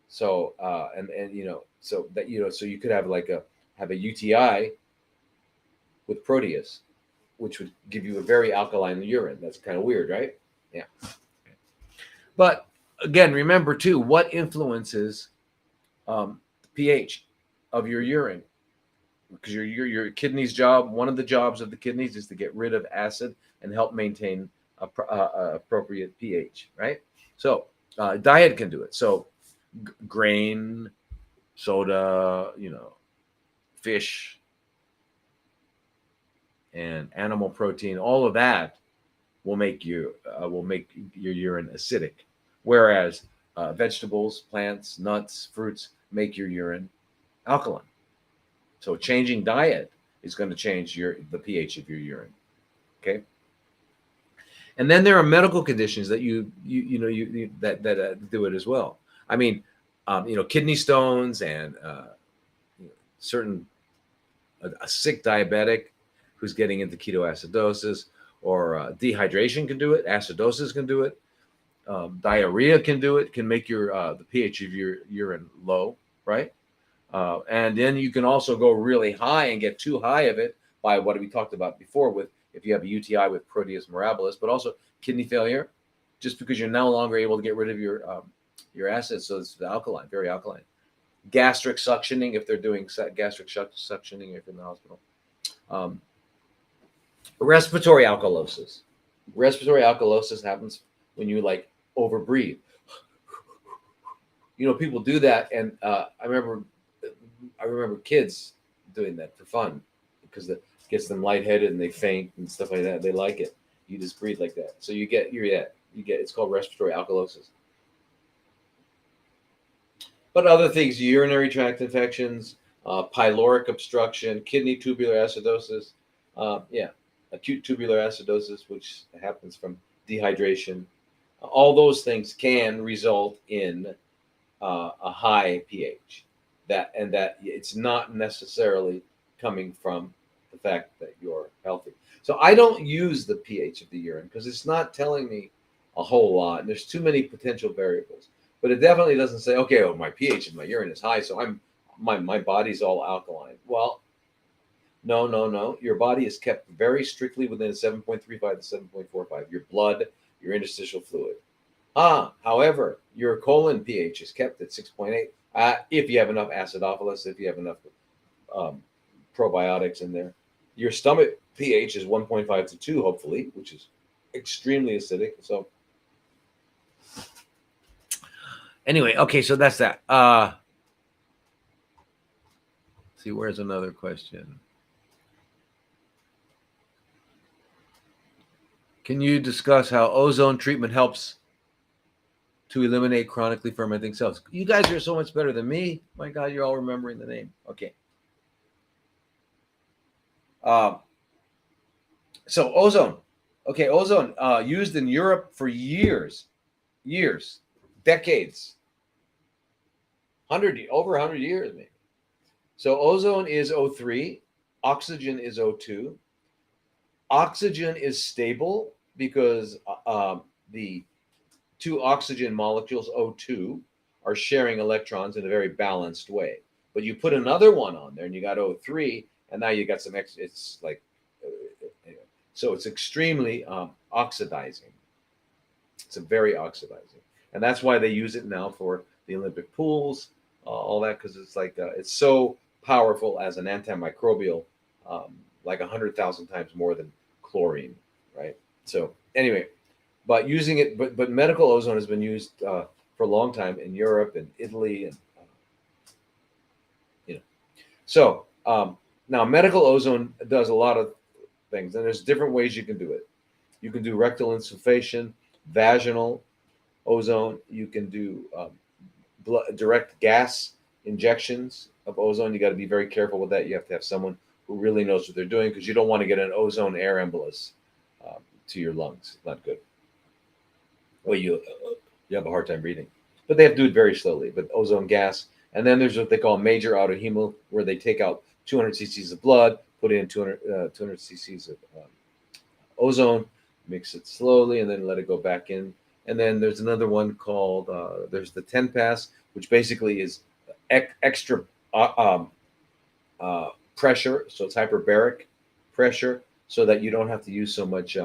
Speaker 1: So so you could have have a UTI with Proteus, which would give you a very alkaline urine. That's kind of weird, right? Yeah. But again, remember too, what influences the pH of your urine? Because your kidney's job, one of the jobs of the kidneys is to get rid of acid and help maintain appropriate pH, right? So diet can do it. So grain, soda, fish, and animal protein, all of that will make your urine acidic, whereas vegetables, plants, nuts, fruits make your urine alkaline. So changing diet is going to change the pH of your urine. Okay. And then there are medical conditions that that do it as well. I mean, kidney stones and certain a sick diabetic who's getting into ketoacidosis or dehydration can do it. Acidosis can do it. Diarrhea can do it. Can make the pH of your urine low, right? And then you can also go really high and get too high of it by what we talked about before with if you have a UTI with Proteus mirabilis, but also kidney failure, just because you're no longer able to get rid of your acids. So it's alkaline, very alkaline. Gastric suctioning, if they're doing gastric suctioning if you're in the hospital. Respiratory alkalosis. Respiratory alkalosis happens when you overbreathe. People do that, and I remember kids doing that for fun because it gets them lightheaded and they faint and stuff like that. They like it. You just breathe like that, so you get it's called respiratory alkalosis. But other things, urinary tract infections, pyloric obstruction, kidney tubular acidosis, yeah, acute tubular acidosis, which happens from dehydration. All those things can result in a high pH. That it's not necessarily coming from the fact that you're healthy. So I don't use the pH of the urine because it's not telling me a whole lot. And there's too many potential variables. But it definitely doesn't say, okay, oh, my pH in my urine is high, so my body's all alkaline. Well, no, no, no. Your body is kept very strictly within 7.35 to 7.45. Your blood, your interstitial fluid. However, your colon pH is kept at 6.8 if you have enough acidophilus, if you have enough um, probiotics in there. Your stomach pH is 1.5 to 2, hopefully, which is extremely acidic. So, anyway, okay, so that's that. See, where's another question? Can you discuss how ozone treatment helps to eliminate chronically fermenting cells? You guys are so much better than me. My God, you're all remembering the name. Okay. So ozone. Okay, ozone used in Europe for years, decades, over 100 years maybe. So ozone is O3, oxygen is O2. Oxygen is stable because the two oxygen molecules, O2, are sharing electrons in a very balanced way. But you put another one on there and you got O3, and now you got some extra, it's like, so it's extremely oxidizing. It's a very oxidizing. And that's why they use it now for the Olympic pools, all that, because it's like, it's so powerful as an antimicrobial, like 100,000 times more than chlorine, right? So anyway, but using it, but medical ozone has been used for a long time in Europe and Italy, and so now medical ozone does a lot of things, and there's different ways you can do it. You can do rectal insufflation, vaginal ozone. You can do direct gas injections of ozone. You got to be very careful with that. You have to have someone who really knows what they're doing, because you don't want to get an ozone air embolus to your lungs. Not good. Well, you have a hard time breathing, but they have to do it very slowly. But ozone gas, and then there's what they call major autohemo, where they take out 200 cc's of blood, put in 200 cc's of ozone, mix it slowly, and then let it go back in. And then there's another one called there's the 10 pass, which basically is extra pressure, so it's hyperbaric pressure, so that you don't have to use so much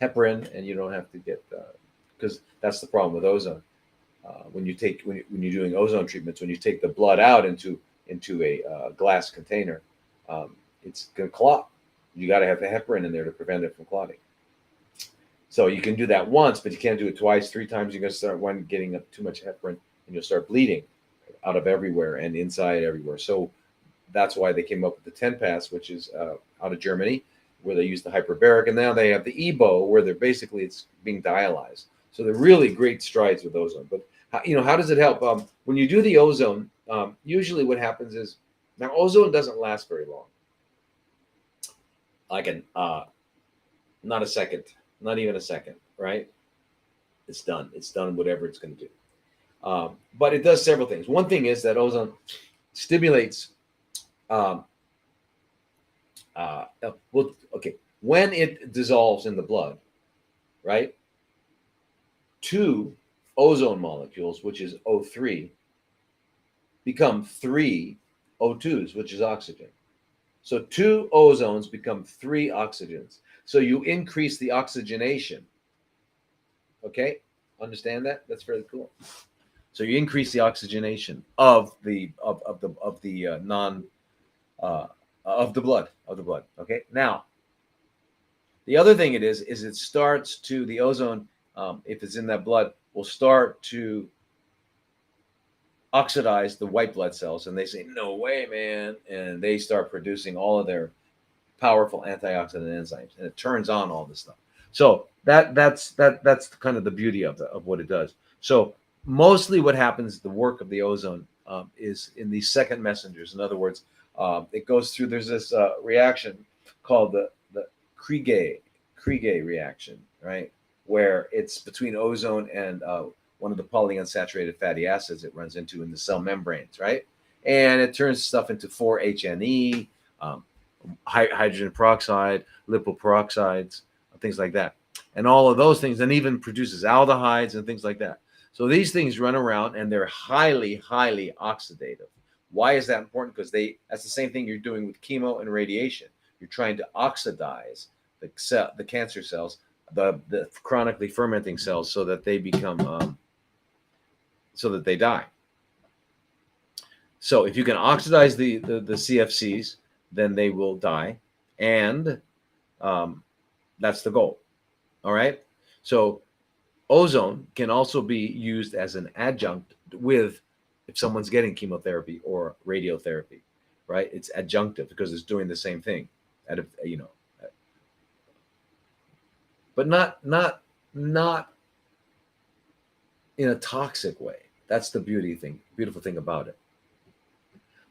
Speaker 1: heparin, and you don't have to get because that's the problem with ozone. When you're doing ozone treatments, when you take the blood out into a glass container, it's going to clot. You got to have the heparin in there to prevent it from clotting. So you can do that once, but you can't do it twice, 3 times. You're going to start getting up too much heparin, and you'll start bleeding out of everywhere and inside everywhere. So that's why they came up with the 10 pass, which is out of Germany, where they use the hyperbaric, and now they have the EBO, where it's being dialyzed. So they're really great strides with ozone. But how does it help? When you do the ozone, usually what happens is, now ozone doesn't last very long. Like not a second, not even a second, right? It's done. It's done whatever it's going to do. But it does several things. One thing is that ozone stimulates. When it dissolves in the blood, right? 2 ozone molecules, which is O3, become 3 O2s, which is oxygen. So 2 ozones become 3 oxygens. So you increase the oxygenation. Okay, understand that? That's very cool. So you increase the oxygenation of the blood. Okay. Now, the other thing it is it starts to, the ozone, if it's in that blood, will start to oxidize the white blood cells, and they say, no way, man, and they start producing all of their powerful antioxidant enzymes, and it turns on all this stuff. So that's kind of the beauty of what it does. So mostly what happens, the work of the ozone is in these second messengers. In other words, it goes through. There's this reaction called the Kriege reaction, right? Where it's between ozone and one of the polyunsaturated fatty acids it runs into in the cell membranes, right? And it turns stuff into 4-HNE, hydrogen peroxide, lipoperoxides, things like that. And all of those things, and even produces aldehydes and things like that. So these things run around and they're highly, highly oxidative. Why is that important? Because that's the same thing you're doing with chemo and radiation. You're trying to oxidize the cancer cells, the chronically fermenting cells, so that they become, so that they die. So if you can oxidize the CFCs, then they will die. And that's the goal. All right. So ozone can also be used as an adjunct if someone's getting chemotherapy or radiotherapy, right? It's adjunctive because it's doing the same thing, but not in a toxic way. That's the beautiful thing about it.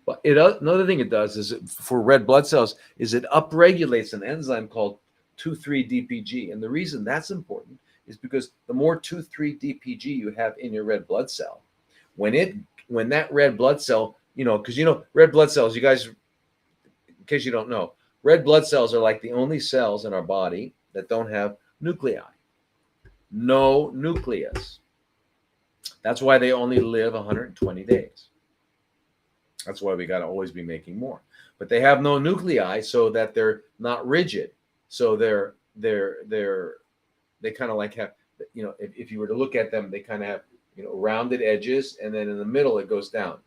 Speaker 1: But another thing it does is for red blood cells is it upregulates an enzyme called 2,3-DPG. And the reason that's important is because the more 2,3-DPG you have in your red blood cell, when that red blood cell, because red blood cells, you guys, in case you don't know, red blood cells are like the only cells in our body that don't have nuclei. No nucleus. That's why they only live 120 days. That's why we got to always be making more. But they have no nuclei, so that they're not rigid. So they kind of like have, if you were to look at them, they kind of have, rounded edges, and then in the middle it goes down,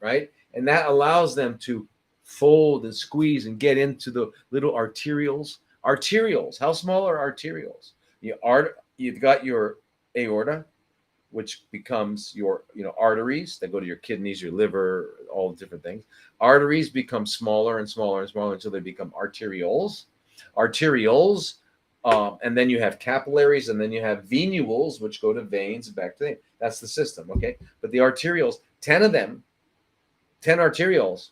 Speaker 1: right? And that allows them to fold and squeeze and get into the little arterioles. Arterioles, how small are arterioles? You've got your aorta, which becomes your arteries that go to your kidneys, your liver, all the different things. Arteries become smaller and smaller and smaller until they become arterioles. Arterioles, and then you have capillaries, and then you have venules, which go to veins and back to veins. That's the system, okay? But the arterioles, 10 of them, 10 arterioles,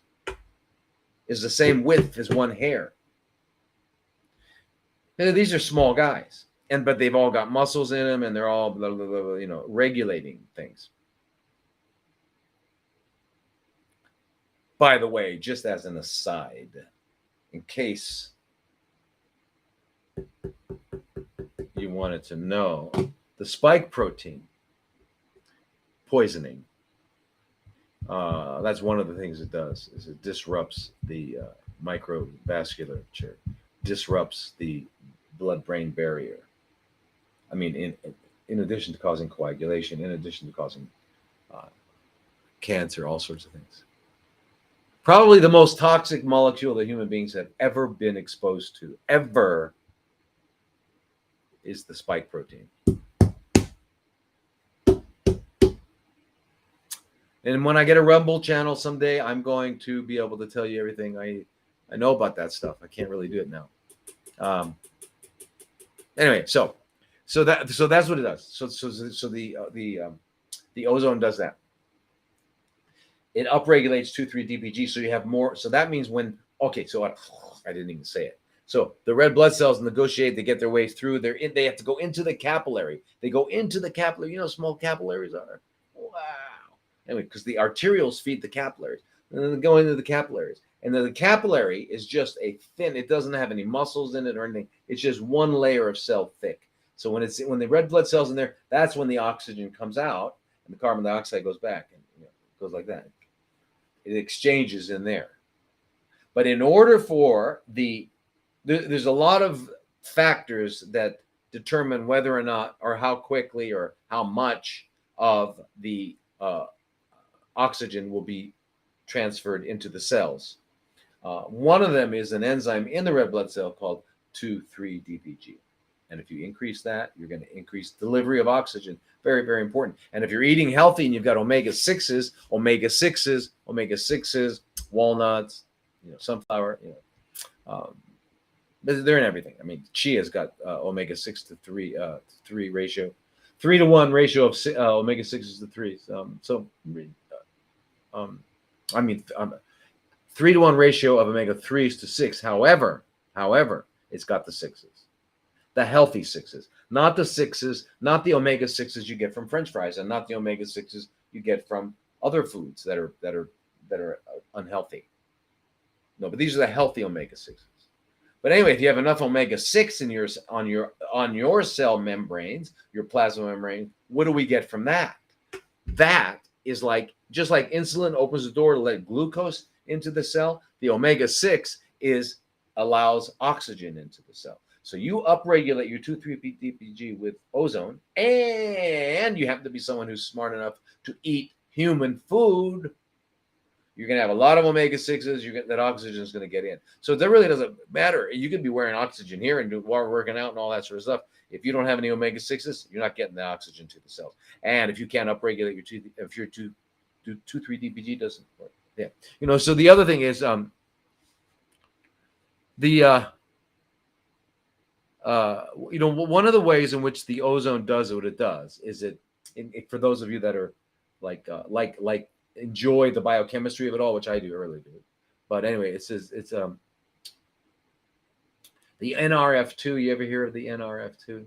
Speaker 1: is the same width as one hair. And these are small guys. But they've all got muscles in them, and they're all regulating things. By the way, just as an aside, in case you wanted to know, the spike protein poisoning, that's one of the things it does, is it disrupts the microvasculature, disrupts the blood-brain barrier. I mean, in addition to causing coagulation, in addition to causing cancer, all sorts of things. Probably the most toxic molecule that human beings have ever been exposed to, ever, is the spike protein. And when I get a Rumble channel someday, I'm going to be able to tell you everything I know about that stuff. I can't really do it now. Anyway, so that's what it does. So the ozone does that. It upregulates 2,3-DPG, so you have more. So that means I didn't even say it. So the red blood cells negotiate. They get their way through. They have to go into the capillary. They go into the capillary. You know how small capillaries are. Wow. Anyway, because the arterioles feed the capillaries, and then they go into the capillaries. And then the capillary is just a thin. It doesn't have any muscles in it or anything. It's just one layer of cell thick. So when the red blood cells in there, that's when the oxygen comes out and the carbon dioxide goes back, and it goes like that. It exchanges in there. But in order for there's a lot of factors that determine whether or not, or how quickly, or how much of the oxygen will be transferred into the cells. One of them is an enzyme in the red blood cell called 2,3-DPG. And if you increase that, you're going to increase delivery of oxygen. Very, very important. And if you're eating healthy and you've got omega-6s, walnuts, sunflower, they're in everything. I mean, chia's got omega-6 to 3 ratio, 3-to-1 ratio of omega-6s to 3. So I mean, 3-to-1 ratio of omega-3s to 6. However, it's got the 6s, the healthy 6s, not the 6s, not the omega-6s you get from French fries, and not the omega-6s you get from other foods that are unhealthy. No, but these are the healthy omega-6s. But anyway, if you have enough omega-6 in on your cell membranes, your plasma membrane, what do we get from that? That is just like insulin opens the door to let glucose into the cell, the omega-6 allows oxygen into the cell. So you upregulate your 2,3-DPG with ozone, and you happen to be someone who's smart enough to eat human food, you're going to have a lot of omega-6s. That oxygen is going to get in. So that really doesn't matter. You could be wearing oxygen here and while working out and all that sort of stuff. If you don't have any omega-6s, you're not getting the oxygen to the cells. And if you can't upregulate if your 2,3-DPG doesn't work. Yeah. So the other thing is one of the ways in which the ozone does what it does is for those of you that are like enjoy the biochemistry of it all, which I really do. But anyway, it says it's the NRF2. You ever hear of the NRF2?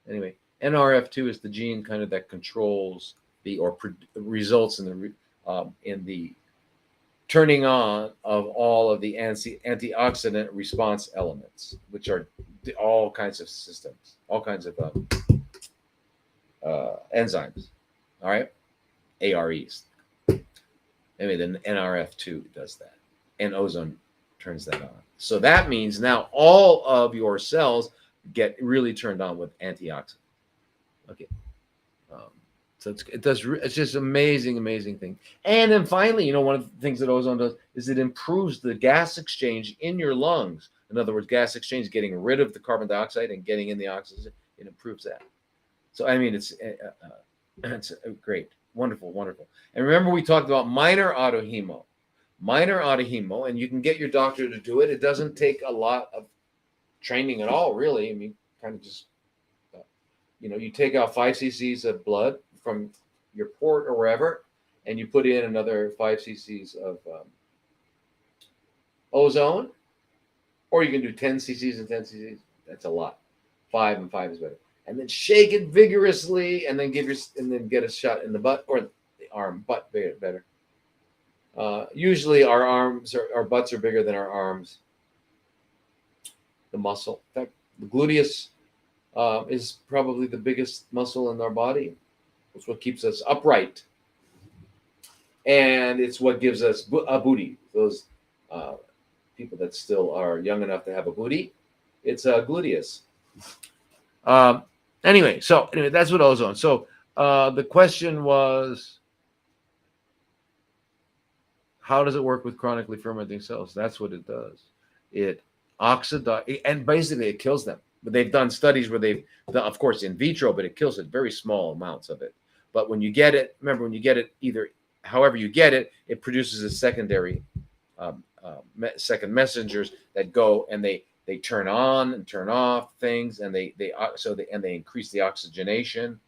Speaker 1: Anyway, NRF2 is the gene kind of that controls results in the turning on of all of the antioxidant response elements, which are all kinds of systems, all kinds of enzymes. All right, AREs. Anyway, then NRF2 does that, and ozone turns that on. So that means now all of your cells get really turned on with antioxidants. Okay, so it's just amazing thing. And then finally, one of the things that ozone does is it improves the gas exchange in your lungs. In other words, gas exchange, getting rid of the carbon dioxide and getting in the oxygen, it improves that. So I mean, it's great. Wonderful. And remember, we talked about minor autohemo, and you can get your doctor to do it. It doesn't take a lot of training at all, really. I mean, kind of just, you take out 5 cc's of blood from your port or wherever, and you put in another 5 cc's of ozone, or you can do 10 cc's and 10 cc's. That's a lot. 5 and 5 is better. And then shake it vigorously, and then get a shot in the butt or the arm. Butt better. Usually our butts are bigger than our arms. The muscle, in fact, the gluteus is probably the biggest muscle in our body. It's what keeps us upright, and it's what gives us a booty. Those people that still are young enough to have a booty, it's a gluteus. Anyway, that's what ozone. So the question was, how does it work with chronically fermenting cells? That's what it does. It oxidizes, and basically it kills them. But they've done studies where of course, in vitro, but it kills it, very small amounts of it. But when you get it, remember, when you get it, however you get it, it produces a secondary, second messengers that go and they turn on and turn off things, and they increase the oxygenation,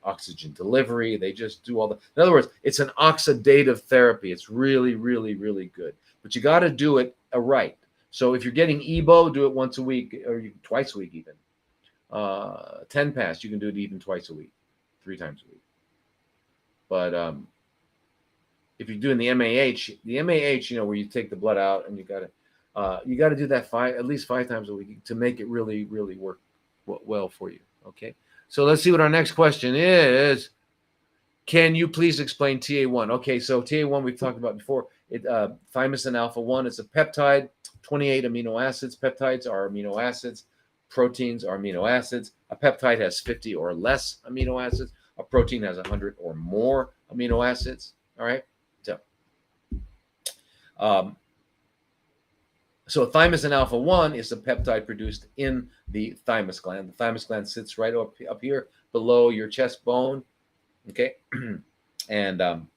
Speaker 1: oxygen delivery. They just do all the. In other words, it's an oxidative therapy. It's really, really, really good. But you got to do it right. So if you're getting EBO, do it once a week or twice a week even. 10 pass, you can do it even twice a week, 3 times a week. But if you're doing the MAH, where you take the blood out and you got to do that at least 5 times a week to make it really, really work well for you. Okay. So let's see what our next question is. Can you please explain TA1? Okay, so TA1 we've talked about before. Thymosin alpha-1 is a peptide, 28 amino acids. Peptides are amino acids. Proteins are amino acids. A peptide has 50 or less amino acids. A protein has 100 or more amino acids. All right. So thymosin alpha-1 is a peptide produced in the thymus gland. The thymus gland sits right up here below your chest bone. Okay. And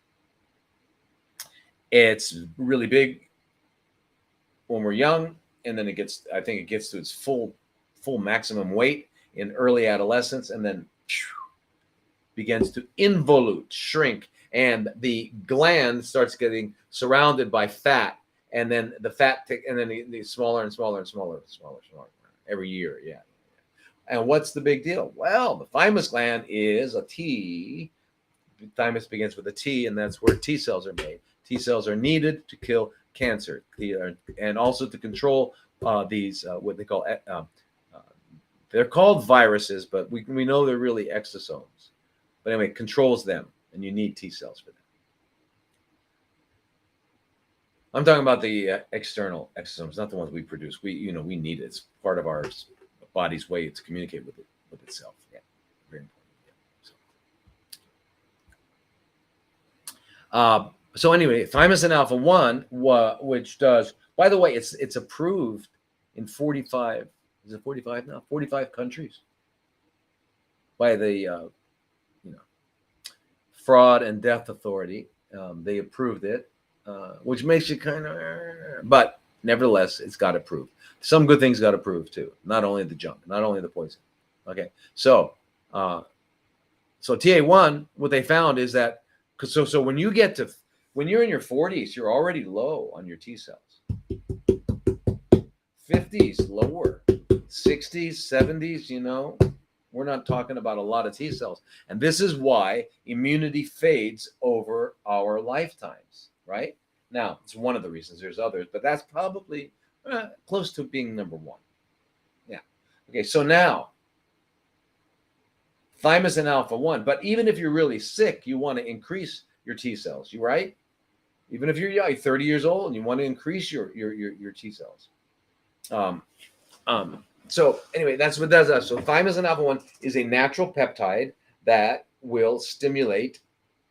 Speaker 1: it's really big when we're young, and then it gets to its full maximum weight in early adolescence, and then begins to involute, shrink, and the gland starts getting surrounded by fat, and then the fat, and then the smaller and smaller and smaller and smaller and smaller every year. Yeah. And what's the big deal? Well, the thymus gland is a T. Thymus begins with a T, and that's where T cells are made. T cells are needed to kill cancer, and also to control these what they call they're called viruses, but we know they're really exosomes. But anyway, it controls them, and you need T cells for that. I'm talking about the external exosomes, not the ones we produce. We need it. It's part of our body's way to communicate with itself. Yeah, very important. Yeah. So anyway, thymosin alpha 1, which does, by the way, it's approved in 45. Is it 45 now? 45 countries by the Fraud and Death Authority. They approved it, which makes you kind of, but nevertheless, it's got approved. Some good things got approved too. Not only the junk, not only the poison. Okay, so TA1, what they found is that so when you're in your 40s, you're already low on your T cells. 50s lower, 60s, 70s. We're not talking about a lot of T cells, and this is why immunity fades over our lifetimes. Right now, it's one of the reasons. There's others, but that's probably close to being number one. Yeah. Okay. So now, thymosin alpha 1. But even if you're really sick, you want to increase your T cells. You right? Even if you're 30 years old and you want to increase your T cells. So anyway, that's what does that. So thymosin alpha 1 is a natural peptide that will stimulate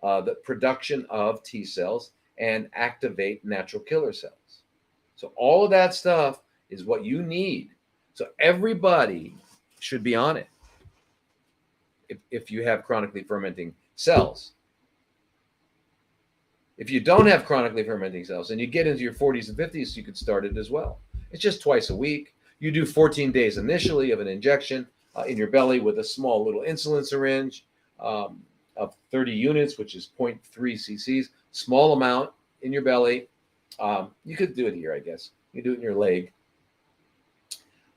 Speaker 1: the production of T cells and activate natural killer cells. So all of that stuff is what you need. So everybody should be on it if you have chronically fermenting cells. If you don't have chronically fermenting cells and you get into your 40s and 50s, you could start it as well. It's just twice a week. You do 14 days initially of an injection in your belly with a small little insulin syringe of 30 units, which is 0.3 cc's, small amount in your belly. You could do it here, I guess. You do it in your leg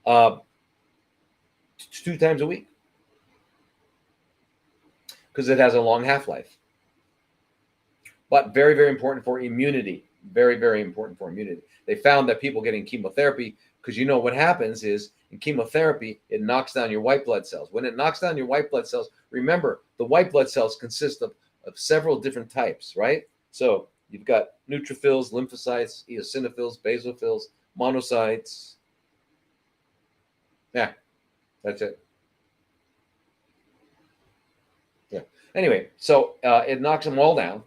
Speaker 1: 2 times a week because it has a long half-life. But very, very important for immunity. Very, very important for immunity. They found that people getting chemotherapy, because what happens is in chemotherapy, it knocks down your white blood cells. When it knocks down your white blood cells, remember, the white blood cells consist of several different types, right? So you've got neutrophils, lymphocytes, eosinophils, basophils, monocytes. Yeah, that's it. Yeah. Anyway, so it knocks them all down.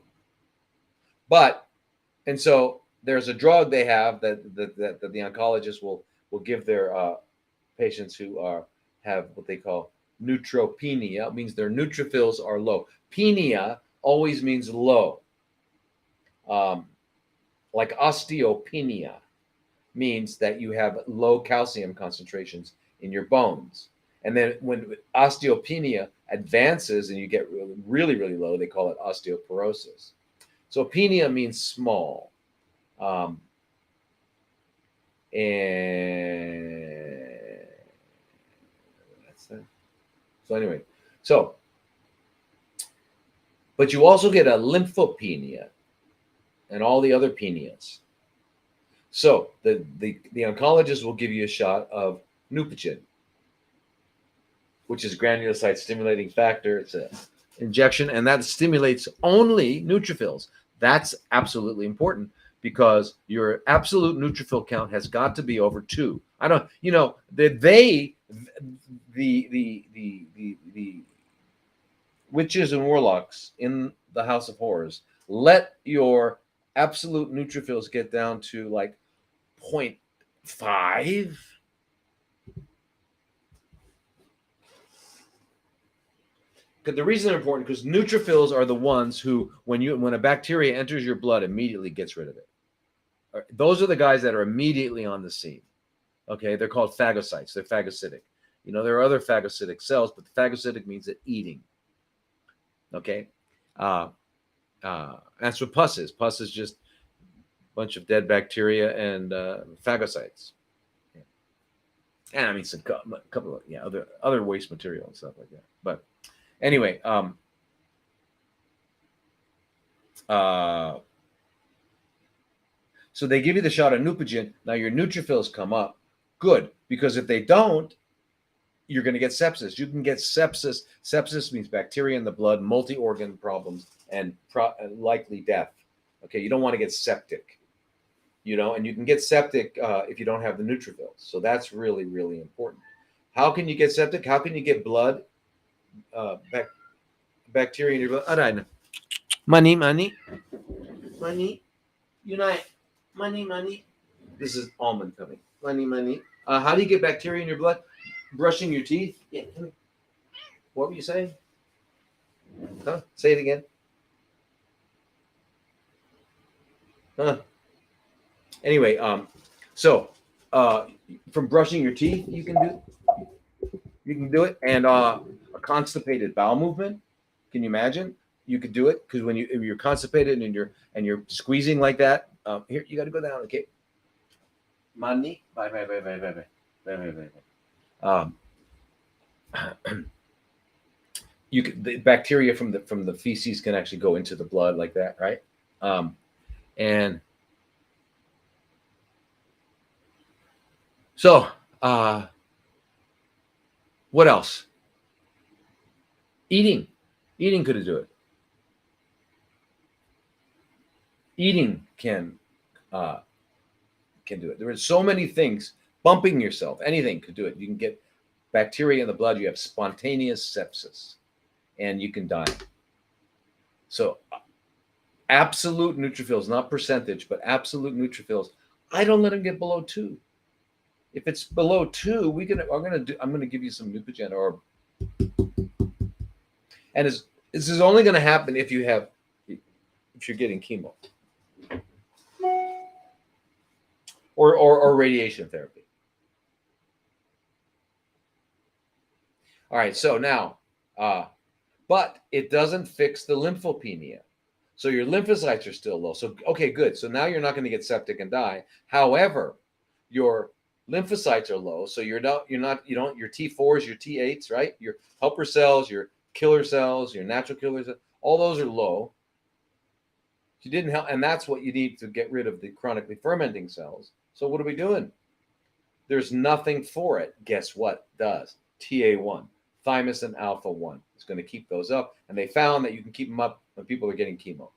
Speaker 1: And so there's a drug they have that the oncologist will give their patients who have what they call neutropenia. It means their neutrophils are low. Penia always means low. Like osteopenia means that you have low calcium concentrations in your bones. And then when osteopenia advances and you get really, really low, they call it osteoporosis. So penia means small. And that's that. So anyway, but you also get a lymphopenia and all the other penias. So the oncologist will give you a shot of Neupogen, which is granulocyte stimulating factor. It's an injection, and that stimulates only neutrophils. That's absolutely important because your absolute neutrophil count has got to be over 2. The witches and warlocks in the House of Horrors let your absolute neutrophils get down to like 0.5. The reason they're important because neutrophils are the ones who, when a bacteria enters your blood, immediately gets rid of it. Those are the guys that are immediately on the scene. Okay, they're called phagocytes. They're phagocytic. There are other phagocytic cells, but the phagocytic means that eating. Okay, That's what pus is. Pus is just a bunch of dead bacteria and phagocytes. Yeah. And I mean some couple of other waste material and stuff like that. But anyway, so they give you the shot of Neupogen. Now your neutrophils come up. Good, because if they don't, you're going to get sepsis. You can get sepsis. Sepsis means bacteria in the blood, multi-organ problems, and likely death. Okay, you don't want to get septic, and you can get septic if you don't have the neutrophils. So that's really, really important. How can you get septic? How can you get blood, bacteria in your blood? Aray, money, unite, money. This is almond coming. Money. How do you get bacteria in your blood? Brushing your teeth. Yeah. What were you saying? Huh? Say it again. Huh? Anyway, so from brushing your teeth, you can do it, and a constipated bowel movement. Can you imagine? You could do it because if you're constipated and you're squeezing like that. Here, you got to go down. Okay. Money. Bye. The bacteria from the feces can actually go into the blood like that, right? And so what else? Eating could do it. Eating can do it. There are so many things. Bumping yourself, anything could do it. You can get bacteria in the blood. You have spontaneous sepsis, and you can die. So absolute neutrophils, not percentage, but absolute neutrophils. I don't let them get below 2. If it's below 2, I'm gonna give you some Neupogen, and this is only going to happen if you're getting chemo or radiation therapy. All right, so now, but it doesn't fix the lymphopenia. So your lymphocytes are still low. So, okay, good. So now you're not going to get septic and die. However, your lymphocytes are low. So your T4s, your T8s, right? Your helper cells, your killer cells, your natural killer cells, all those are low. You didn't help, and that's what you need to get rid of the chronically fermenting cells. So what are we doing? There's nothing for it. Guess what does? TA1, thymosin alpha 1. It's going to keep those up. And they found that you can keep them up when people are getting chemo.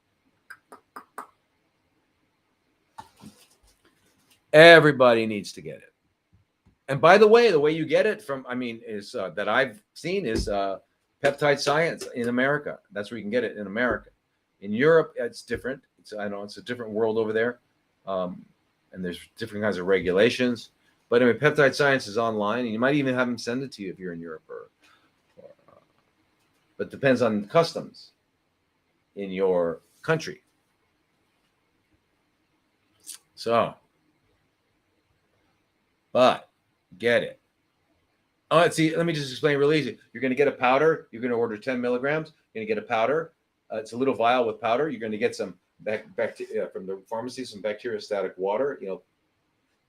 Speaker 1: Everybody needs to get it. And by the way you get it is that I've seen is Peptide Science in America. That's where you can get it in America. In Europe, it's different. It's a different world over there. And there's different kinds of regulations. But Peptide Science is online, and you might even have them send it to you if you're in Europe. But it depends on customs in your country. So, but get it. Let me just explain real easy. You're going to get a powder. You're going to order 10 milligrams. You're going to get a powder. It's a little vial with powder. You're going to get some bacteria from the pharmacy, some bacteriostatic water,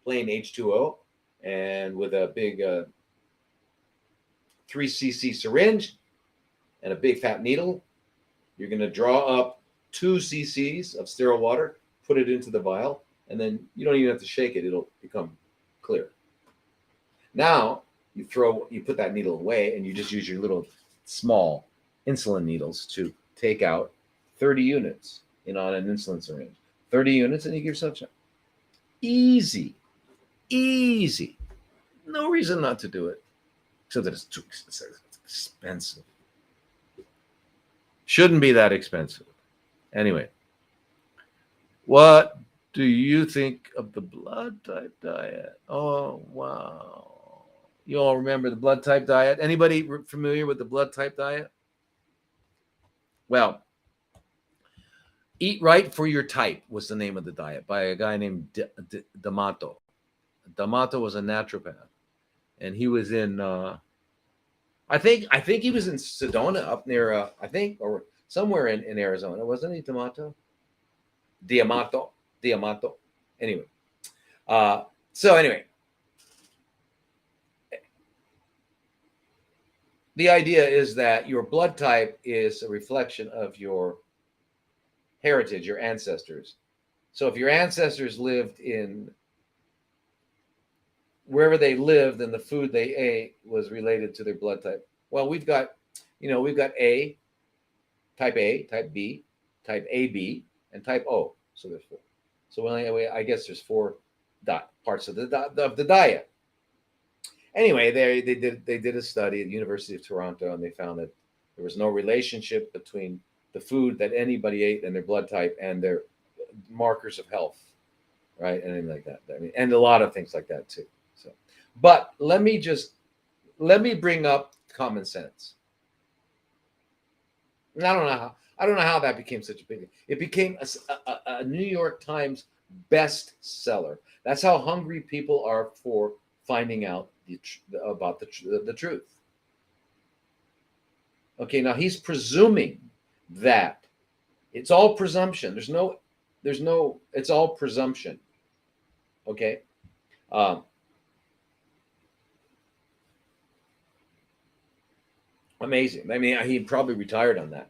Speaker 1: plain H2O, and with a big 3 cc syringe and a big fat needle. You're going to draw up 2 cc's of sterile water, put it into the vial, and then you don't even have to shake it. It'll become clear. Now you put that needle away, and you just use your little small insulin needles to take out 30 units on an insulin syringe. 30 units, and you give yourself a shot. Easy. No reason not to do it, except that it's too expensive. Shouldn't be that expensive. Anyway, what do you think of the blood type diet? Oh, wow. You all remember the blood type diet? Anybody familiar with the blood type diet? Well, Eat Right for Your Type was the name of the diet by a guy named D'Amato. D'Amato was a naturopath, and he was in I think he was in Sedona, up near or somewhere in Arizona. Wasn't he D'Amato? D'Amato. Anyway, so anyway, the idea is that your blood type is a reflection of your heritage, your ancestors. So if your ancestors lived in wherever they lived and the food they ate was related to their blood type. Well, we've got A, type B, type AB, and type O. So there's four. So I guess there's four parts of the diet. Anyway, they did a study at the University of Toronto, and they found that there was no relationship between the food that anybody ate and their blood type and their markers of health, right? Anything like that. I mean, and a lot of things like that too. So, but let me bring up common sense. And I don't know how that became such a big. It became a New York Times bestseller. That's how hungry people are for finding out about the truth. Okay, now he's presuming that it's all presumption. There's no. It's all presumption. Okay. Amazing. I mean, he probably retired on that.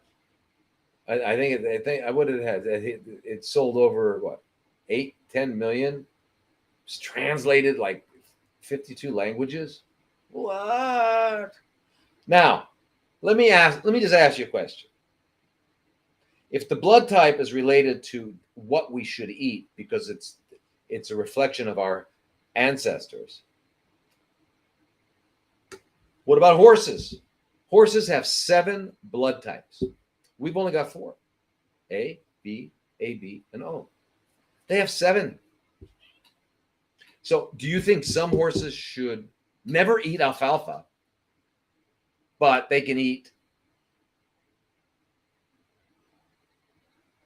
Speaker 1: I think I would have had it sold over what 8-10 million. It's translated like 52 languages. What? Now, let me just ask you a question. If the blood type is related to what we should eat because it's a reflection of our ancestors, what about horses? Horses have 7 blood types. We've only got 4. A, B, AB, and O. They have 7. So do you think some horses should never eat alfalfa, but they can eat,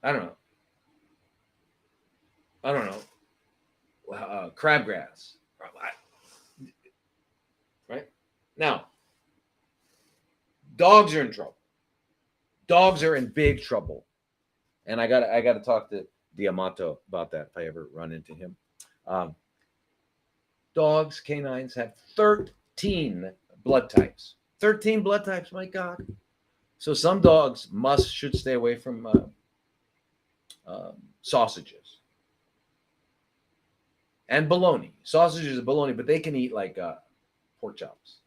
Speaker 1: I don't know, crabgrass, right? Now, dogs are in trouble. Dogs are in big trouble, and I got to talk to D'Amato about that if I ever run into him. Dogs, canines have 13 blood types. 13 blood types, my God. So some dogs should stay away from sausages and bologna. Sausages and bologna, but they can eat like pork chops.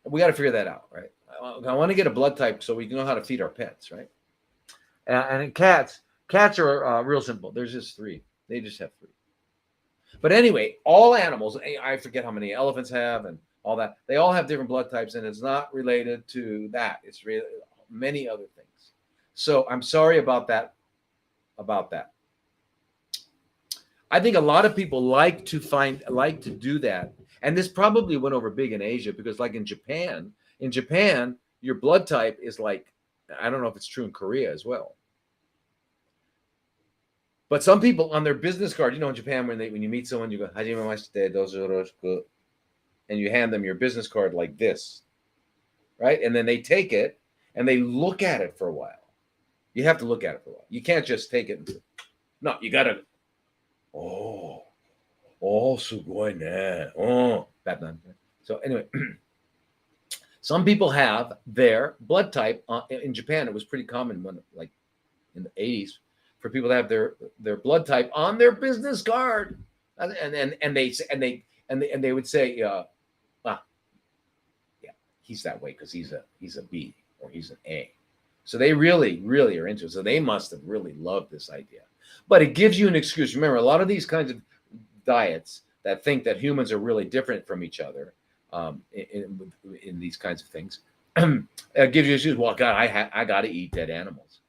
Speaker 1: We got to figure that out, right? I want to get a blood type so we can know how to feed our pets, right? And in cats are real simple. There's just 3. They just have 3. But anyway, all animals, I forget how many elephants have and all that. They all have different blood types, and it's not related to that. It's really many other things. So I'm sorry about that. I think a lot of people like to do that. And this probably went over big in Asia because like in Japan, your blood type is like, I don't know if it's true in Korea as well. But some people on their business card, in Japan, when you meet someone, you go, Hajimemashite, dozo, and you hand them your business card like this, right? And then they take it and they look at it for a while. You have to look at it for a while. You can't just take it. No, you got to, sugoi ne. Oh, Batman. So anyway, some people have their blood type. In Japan, it was pretty common like in the 80s for people to have their blood type on their business card, and they would say, yeah, he's that way because he's a B or he's an A. So they really, really are into it. So they must have really loved this idea. But it gives you an excuse. Remember, a lot of these kinds of diets that think that humans are really different from each other in these kinds of things, it gives you an excuse. Well, God, I got to eat dead animals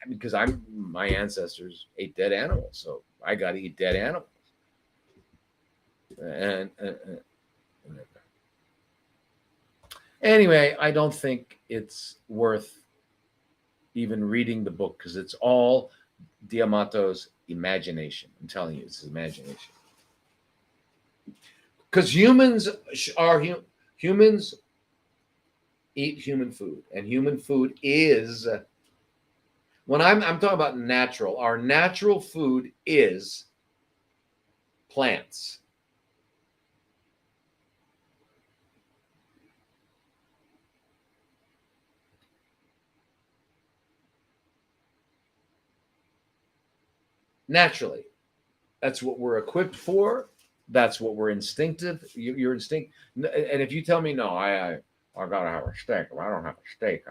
Speaker 1: because my ancestors ate dead animals, so I got to eat dead animals. And anyway, I don't think it's worth even reading the book because it's all D'Amato's imagination. I'm telling you, it's his imagination. Because humans Eat human food. And human food is, when I'm talking about natural, our natural food is plants. Naturally. That's what we're equipped for. That's what we're instinctive. Your instinct. And if you tell me no, I gotta have a steak. If I don't have a steak,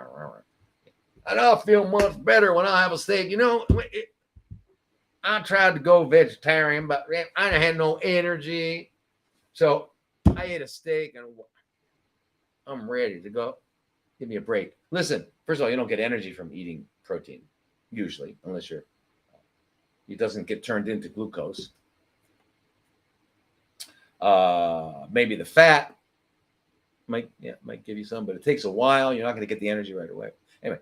Speaker 1: I don't feel much better when I have a steak. I tried to go vegetarian, but I had no energy. So I ate a steak and I'm ready to go. Give me a break. Listen, first of all, you don't get energy from eating protein, usually, unless it doesn't get turned into glucose. Maybe the fat might give you some, but it takes a while. You're not going to get the energy right away. Anyway,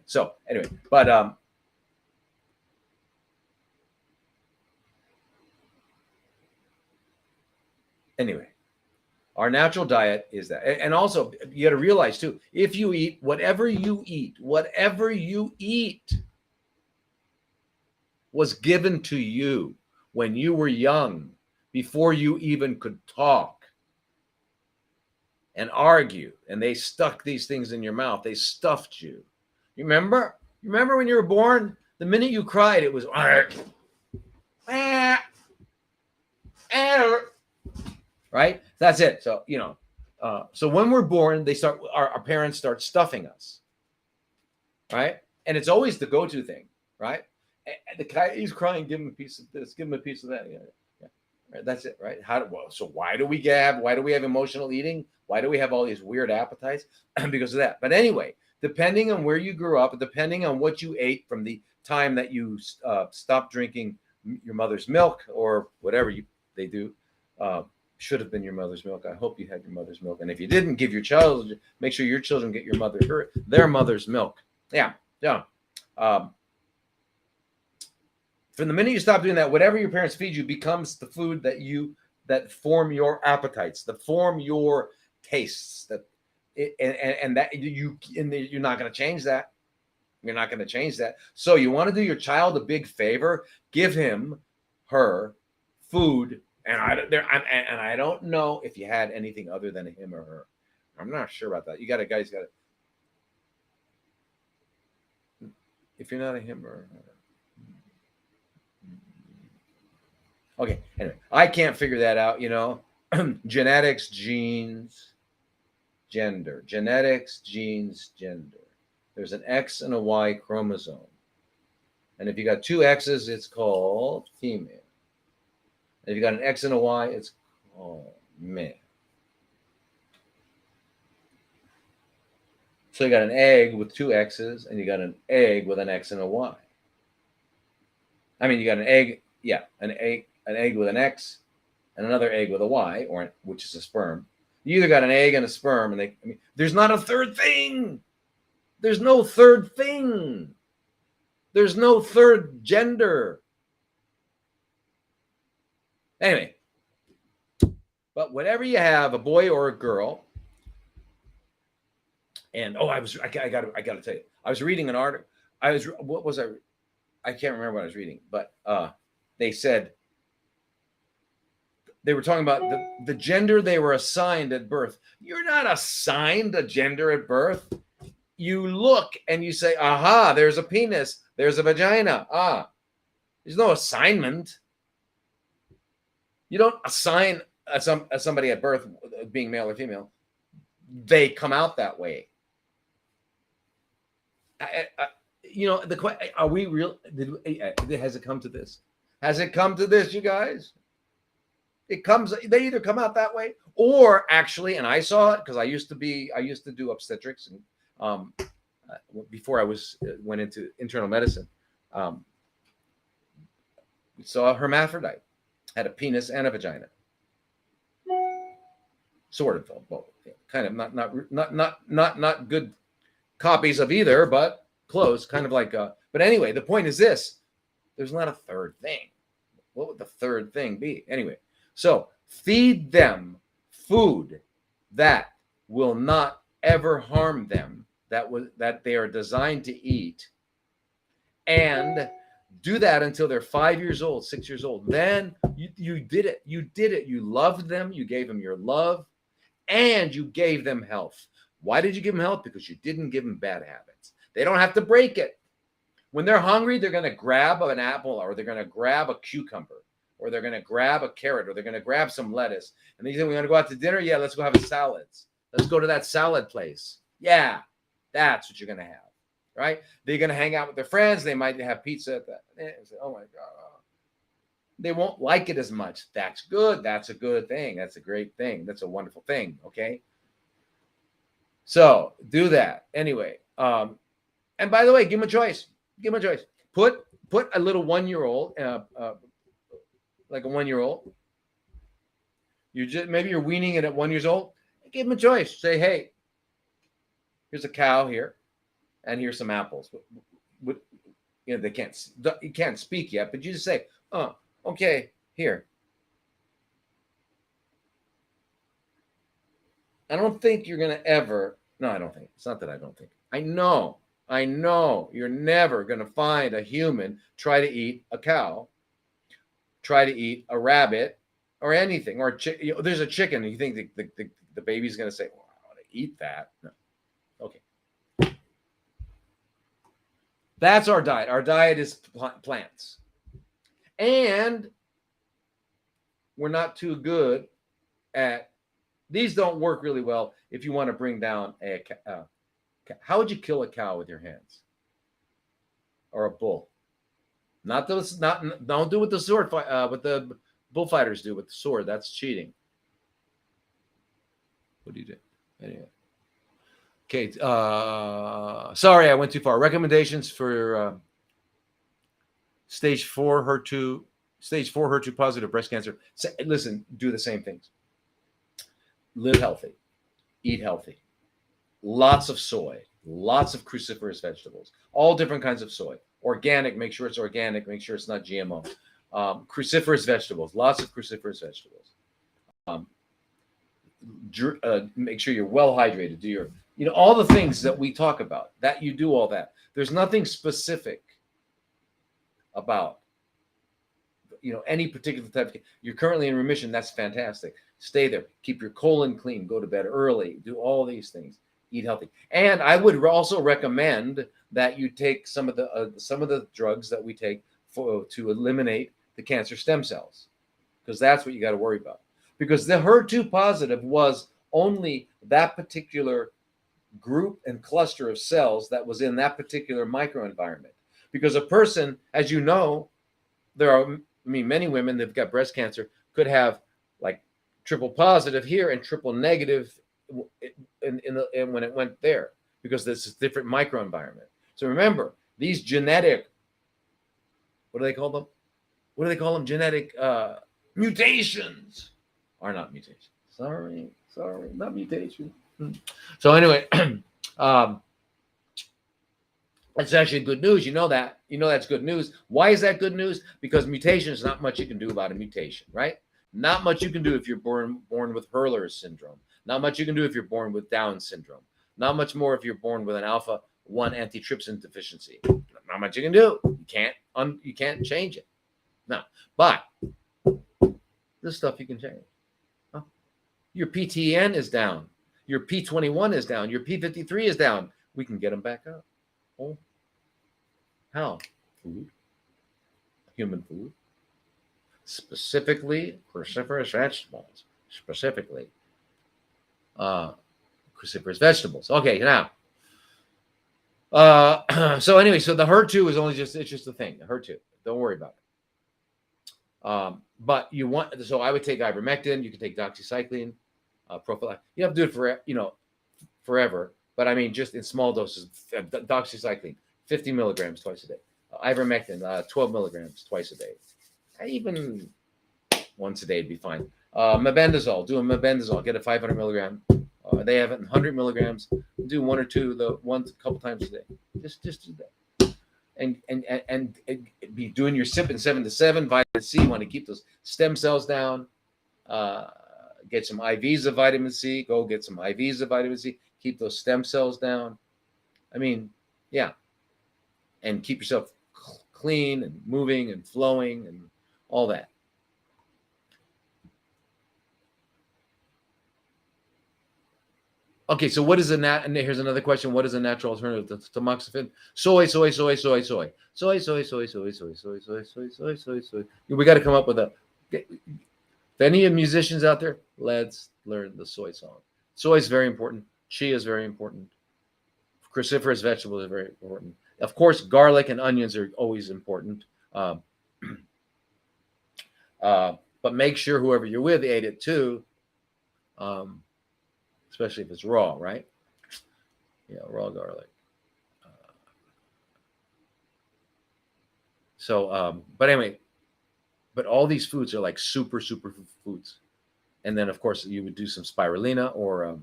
Speaker 1: but anyway, our natural diet is that. And also, you got to realize too, if you eat whatever you eat was given to you when you were young, before you even could talk and argue, and they stuck these things in your mouth. They stuffed you. You remember? You remember when you were born? The minute you cried, it was right? That's it. So, so when we're born, our parents start stuffing us, right? And it's always the go-to thing, right? And the guy, he's crying, give him a piece of this, give him a piece of that. Yeah. Right, that's it, right? So why do we have emotional eating? Why do we have all these weird appetites? Because of that. But anyway, depending on where you grew up, depending on what you ate from the time that you stopped drinking your mother's milk or whatever they do, should have been your mother's milk. I hope you had your mother's milk. And if you didn't, make sure your children get their mother's milk. Yeah. From the minute you stop doing that, whatever your parents feed you becomes the food that form your appetites, that form your tastes. You're not going to change that. You're not going to change that. So you want to do your child a big favor, give her food. And I don't know if you had anything other than a him or her. I'm not sure about that. If you're not a him or her. Okay, anyway, I can't figure that out, genetics, genes, gender. Genetics, genes, gender. There's an X and a Y chromosome. And if you got two X's, it's called female. And if you got an X and a Y, it's called male. So you got an egg with two X's, and you got an egg with an X and a Y. I mean, you got an egg with an X and another egg with a Y, which is a sperm. You either got an egg and a sperm, and there's not a third thing. There's no third thing. There's no third gender. Anyway, but whatever you have, a boy or a girl, and I got to tell you, I was reading an article. I can't remember what I was reading, but they said they were talking about the gender they were assigned at birth. You're not assigned a gender at birth. You look and you say, aha, there's a penis, there's a vagina. There's no assignment. You don't assign somebody at birth being male or female. They come out that way. Are we real? Has it come to this? Has it come to this, you guys? They either come out that way, or actually, and I saw it because I used to do obstetrics, and before I went into internal medicine, we saw a hermaphrodite, had a penis and a vagina, sort of, both, kind of not good copies of either, but close, kind of like. But anyway, the point is this: there's not a third thing. What would the third thing be? Anyway. So feed them food that will not ever harm them that they are designed to eat, and do that until they're 5 years old, 6 years old. Then you did it. You did it. You loved them. You gave them your love, and you gave them health. Why did you give them health? Because you didn't give them bad habits. They don't have to break it. When they're hungry, they're going to grab an apple, or they're going to grab a cucumber, or they're going to grab a carrot, or they're going to grab some lettuce. And they say, we're going to go out to dinner? Yeah, let's go have a salad. Let's go to that salad place. Yeah, that's what you're going to have, right? They're going to hang out with their friends. They might have pizza at that. Say, oh, my God. They won't like it as much. That's good. That's a good thing. That's a great thing. That's a wonderful thing, okay? So do that. Anyway, and by the way, give them a choice. Give them a choice. Put a little 1-year-old, like a 1-year-old. Maybe you're weaning it at 1 year old. Give them a choice. Say, hey, here's a cow here, and here's some apples. You know, you can't speak yet, but you just say, oh, okay, here. I don't think you're going to ever. No, I don't think. It's not that I don't think. I know you're never going to find a human try to eat a cow, try to eat a rabbit, or anything. Or there's a chicken, and you think the baby's going to say, well, I want to eat that. No. Okay. That's our diet. Our diet is plants. And we're not too good at, these don't work really well if you want to bring down a how would you kill a cow with your hands? Or a bull? Don't do what the sword what the bullfighters do with the sword. That's cheating. What do you do? Anyway. Okay. Sorry, I went too far. Recommendations for stage 4 HER2 positive breast cancer. Listen, do the same things. Live healthy, eat healthy, lots of soy, lots of cruciferous vegetables, all different kinds of soy. Organic, make sure it's organic, make sure it's not GMO. Cruciferous vegetables, lots of cruciferous vegetables. Make sure you're well hydrated. Do all the things that we talk about, that you do all that. There's nothing specific about any particular type of, you're currently in remission. That's fantastic. Stay there. Keep your colon clean. Go to bed early. Do all these things. Eat healthy. And I would also recommend that you take some of the drugs that we take to eliminate the cancer stem cells, because that's what you got to worry about. Because the HER2 positive was only that particular group and cluster of cells that was in that particular microenvironment. Because a person, as you know, there are many women that've got breast cancer could have like triple positive here and triple negative in when it went there, because this is different microenvironment. So remember, these genetic, what do they call them? Genetic mutations are not mutations. Sorry, not mutation. So anyway, that's actually good news. You know that. That's good news. Why is that good news? Because mutation is not much you can do about a mutation, right? Not much you can do if you're born with Hurler's syndrome. Not much you can do if you're born with Down syndrome. Not much more if you're born with an alpha-1 antitrypsin deficiency. Not much you can do. You can't change it. No, but this stuff you can change. Huh? Your PTN is down. Your P21 is down. Your P53 is down. We can get them back up. Oh, how? Food. Human food. Specifically, cruciferous vegetables. Specifically, cruciferous vegetables. Okay, now. So anyway, so the HER2 is it's just a thing. The HER2. Don't worry about it. But you want, so I would take ivermectin. You can take doxycycline, prophylactic. You have to do it for forever. But I mean, just in small doses. Doxycycline, 50 milligrams twice a day. Ivermectin, 12 milligrams twice a day. Even once a day would be fine. Mebendazole, do a mebendazole. Get a 500 milligram. They have it in 100 milligrams. Do one or two, a couple times a day. Just do that. And be doing your SIP in 7 to 7. Vitamin C. You want to keep those stem cells down. Get some IVs of vitamin C. Go get some IVs of vitamin C. Keep those stem cells down.
Speaker 2: I mean, yeah, and keep yourself clean and moving and flowing and all that. Okay, so what is a nat? And here's another question: what is a natural alternative to tamoxifen? Soy, soy, soy, soy, soy, soy, soy, soy, soy, soy, soy, soy, soy, soy, soy, soy. We got to come up with a. If any musicians out there, let's learn the soy song. Soy is very important. Chia is very important. Cruciferous vegetables are very important. Of course, garlic and onions are always important. Um, but make sure whoever you're with ate it too, um, especially if it's raw, right? Yeah, raw garlic. But anyway, but all these foods are like super foods. And then of course you would do some spirulina or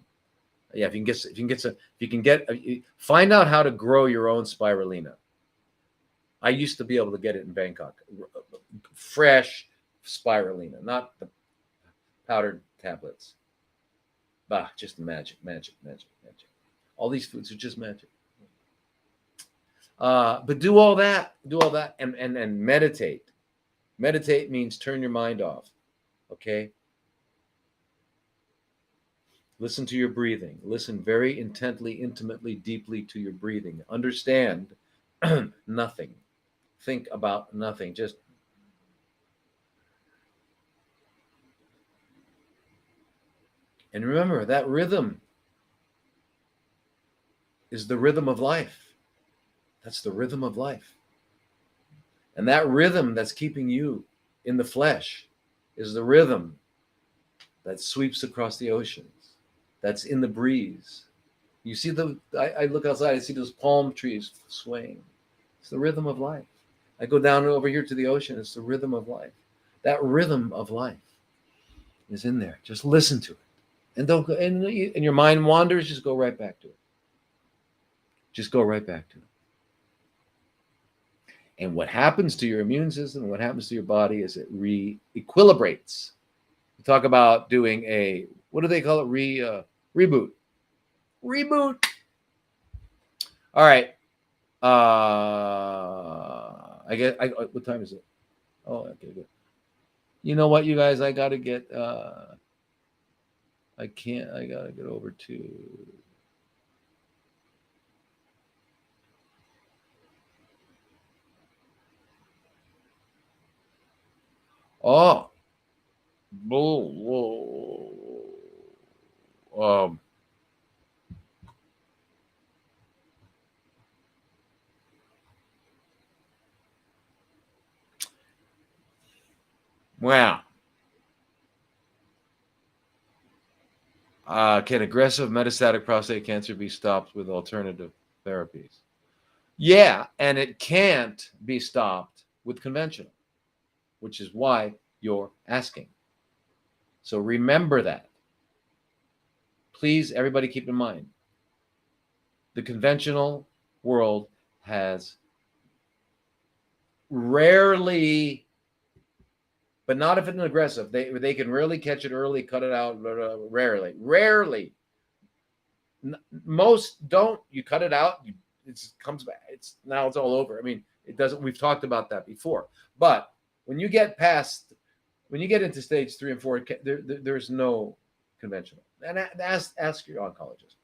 Speaker 2: yeah, if you can get find out how to grow your own spirulina. I used to be able to get it in Bangkok, fresh spirulina, not the powdered tablets. Bah, just magic, magic, magic, magic. All these foods are just magic. But do all that, and meditate. Meditate means turn your mind off. Okay. Listen to your breathing. Listen very intently, intimately, deeply to your breathing. Understand nothing. Think about nothing. Just and remember that rhythm is the rhythm of life. That's the rhythm of life. And that rhythm that's keeping you in the flesh is the rhythm that sweeps across the oceans, that's in the breeze. You see I look outside, I see those palm trees swaying. It's the rhythm of life. I go down over here to the ocean, it's the rhythm of life. That rhythm of life is in there. Just listen to it. And don't go, and your mind wanders, just go right back to it. Just go right back to it. And what happens to your immune system, what happens to your body is it re-equilibrates. We talk about doing a, what do they call it? Reboot. Reboot. All right. I get. What time is it? Oh, okay, good. You know what, you guys? I gotta get. I can't. I gotta get over to. Oh. Whoa. Um. Wow. Can aggressive metastatic prostate cancer be stopped with alternative therapies? Yeah, and it can't be stopped with conventional, which is why you're asking. So remember that. Please, everybody, keep in mind the conventional world has rarely, but not if it's aggressive. They can rarely catch it early, cut it out. Rarely. Most don't. You cut it out, it comes back. It's all over. I mean, it doesn't. We've talked about that before. But when you get into stage 3 and 4, there's no conventional. And ask your oncologist.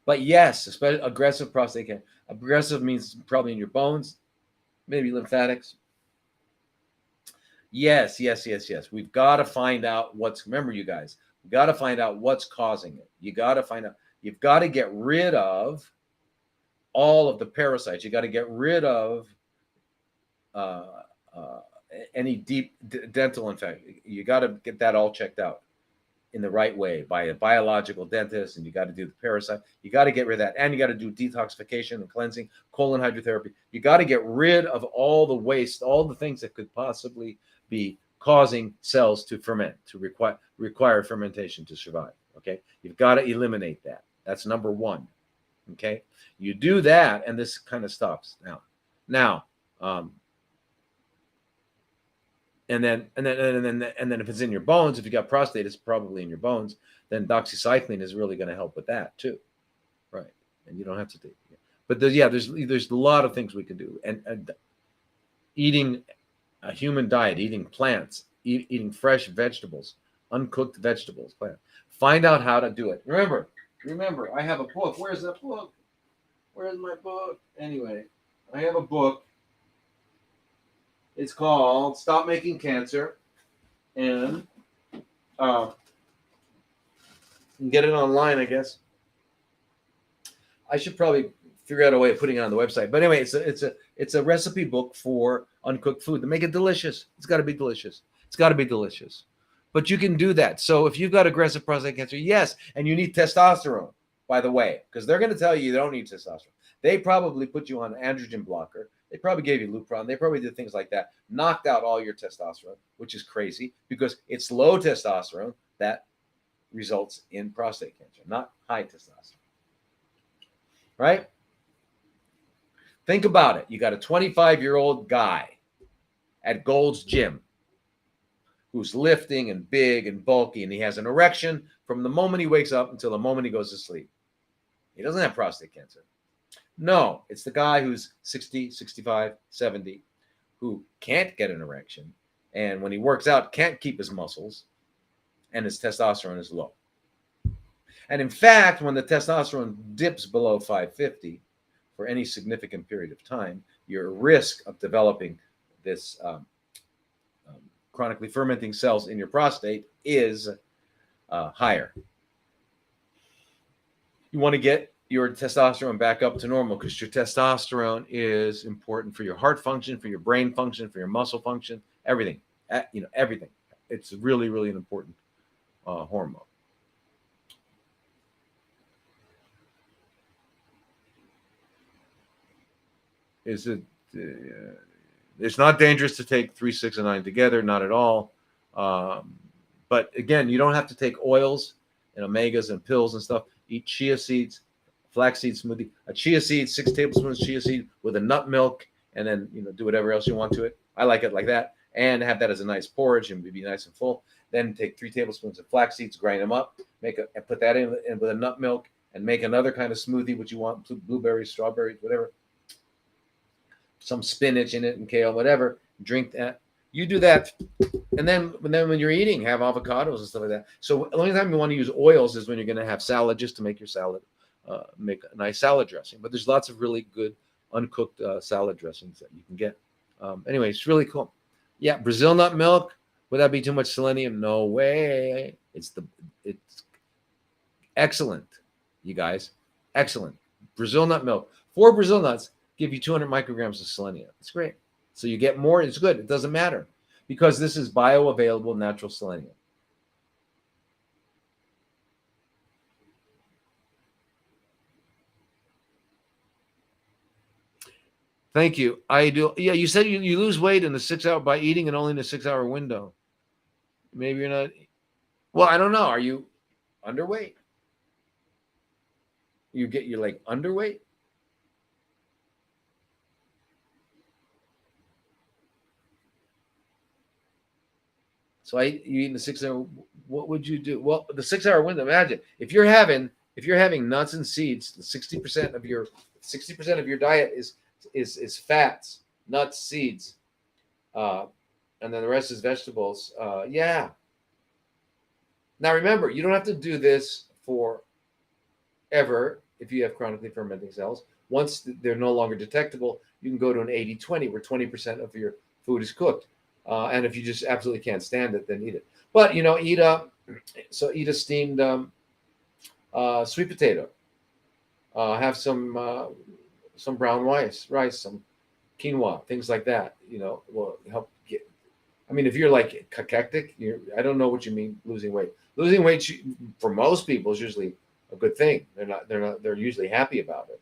Speaker 2: But yes, especially aggressive prostate cancer. Aggressive means probably in your bones, maybe lymphatics. Yes. We've got to find out remember, you guys, we've got to find out what's causing it. You got to find out. You've got to get rid of all of the parasites. You got to get rid of any deep dental infection. You got to get that all checked out in the right way by a biological dentist, and you got to do the parasite. You got to get rid of that, and you got to do detoxification and cleansing, colon hydrotherapy. You got to get rid of all the waste, all the things that could possibly be causing cells to ferment, to require fermentation to survive. Okay, you've got to eliminate that. That's number one. Okay, you do that, and this kind of stops now. And then if it's in your bones, if you got prostate, it's probably in your bones. Then doxycycline is really going to help with that too, right? and you don't have to take. But there's a lot of things we can do, and eating a human diet, eating plants, eating fresh vegetables, uncooked vegetables, plant. Find out how to do it. Remember, I have a book. Where's that book? Where's my book? Anyway, I have a book. It's called "Stop Making Cancer," and you can get it online, I guess. I should probably figure out a way of putting it on the website. But anyway, it's a recipe book for uncooked food to make it delicious. It's got to be delicious. It's got to be delicious. But you can do that. So if you've got aggressive prostate cancer, yes, and you need testosterone, by the way, because they're going to tell you don't need testosterone. They probably put you on an androgen blocker. They probably gave you Lupron. They probably did things like that, knocked out all your testosterone, which is crazy because it's low testosterone that results in prostate cancer, not high testosterone. Right? Think about it. You got a 25-year-old guy at Gold's Gym who's lifting and big and bulky, and he has an erection from the moment he wakes up until the moment he goes to sleep. He doesn't have prostate cancer. No, it's the guy who's 60, 65, 70, who can't get an erection, and when he works out, can't keep his muscles, and his testosterone is low. And in fact, when the testosterone dips below 550 for any significant period of time, your risk of developing this chronically fermenting cells in your prostate is higher. You want to get your testosterone back up to normal because your testosterone is important for your heart function, for your brain function, for your muscle function, everything. Everything. It's really, really an important hormone. Is it? It's not dangerous to take 3, 6, and 9 together, not at all. But again, you don't have to take oils and omegas and pills and stuff. Eat chia seeds, flaxseed smoothie, a chia seed, 6 tablespoons chia seed with a nut milk, and then do whatever else you want to it. I like it like that, and have that as a nice porridge and be nice and full. Then take 3 tablespoons of flax seeds, grind them up, and put that in with a nut milk, and make another kind of smoothie, what you want, blueberries, strawberries, whatever. Some spinach in it and kale, whatever. Drink that. You do that, and then when you're eating, have avocados and stuff like that. So the only time you want to use oils is when you're going to have salad, just to make your salad, make a nice salad dressing. But there's lots of really good uncooked salad dressings that you can get. Anyway, it's really cool. Yeah, Brazil nut milk. Would that be too much selenium? No way. It's excellent, you guys. Excellent. Brazil nut milk. 4 Brazil nuts give you 200 micrograms of selenium. It's great. So you get more. It's good. It doesn't matter because this is bioavailable natural selenium. Thank you. I do. Yeah, you said you lose weight in the 6 hour by eating and only in a 6 hour window. Maybe you're not. Well, I don't know. Are you underweight? You're like underweight? So you eat in the 6 hour. What would you do? Well, the 6 hour window. Imagine if you're having nuts and seeds. 60% of your diet is fats, nuts, seeds, and then the rest is vegetables. Yeah. Now remember, you don't have to do this forever if you have chronically fermenting cells. Once they're no longer detectable, you can go to an 80-20, where 20% of your food is cooked. And if you just absolutely can't stand it, then eat it. But eat a steamed sweet potato. Have some brown rice, some quinoa, things like that. Will help get. I mean, if you're like cachectic, I don't know what you mean losing weight. Losing weight for most people is usually a good thing. They're usually happy about it.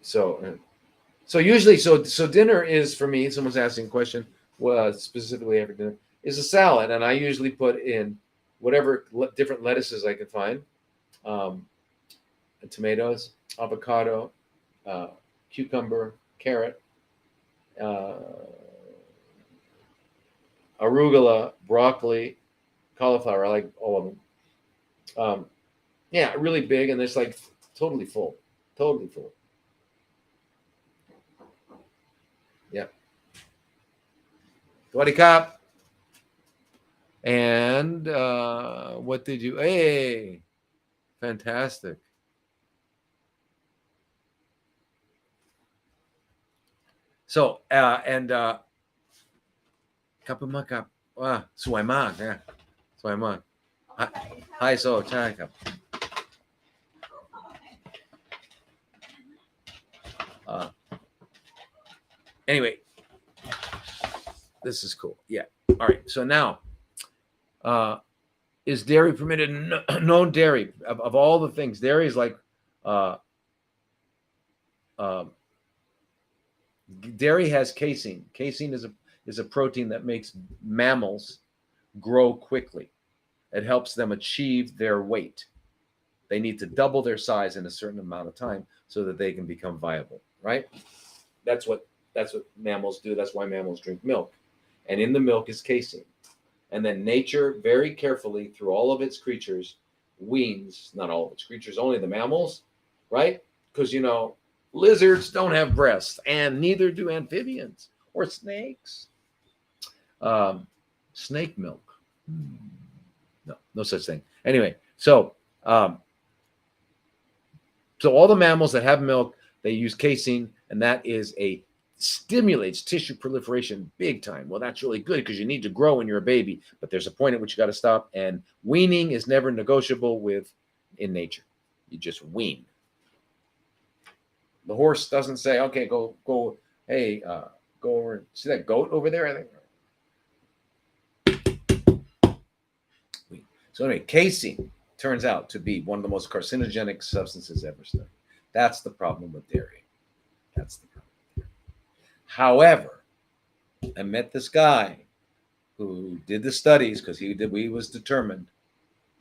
Speaker 2: So usually, dinner is for me. Someone's asking a question. Specifically after dinner is a salad, and I usually put in whatever different lettuces I can find, tomatoes, avocado, cucumber, carrot, arugula, broccoli, cauliflower. I like all of them. Yeah, really big, and it's like totally full, totally full. Yeah. What cop? And what did you? Hey, fantastic. So and kapamaka. Swimak. Yeah, swimak. Hi, so chaka. Uh, anyway, this is cool. Yeah. All right. So now, is dairy permitted? No, no dairy. Of all the things, dairy is like, uh, uh, dairy has casein. Casein is a protein that makes mammals grow quickly. It helps them achieve their weight. They need to double their size in a certain amount of time so that they can become viable. Right? That's what mammals do. That's why mammals drink milk, and in the milk is casein. And then nature, very carefully through all of its creatures, weans, not all of its creatures, only the mammals, right? Because, lizards don't have breasts, and neither do amphibians or snakes. Um, snake milk. No, no such thing. Anyway, so all the mammals that have milk, they use casein, and that stimulates tissue proliferation big time. Well, that's really good because you need to grow when you're a baby, but there's a point at which you got to stop. And weaning is never negotiable in nature. You just wean. The horse doesn't say, "Okay, go, hey, go over. See that goat over there?" I think. So anyway, casein turns out to be one of the most carcinogenic substances ever studied. That's the problem with dairy. That's the problem. However, I met this guy who did the studies because he was determined,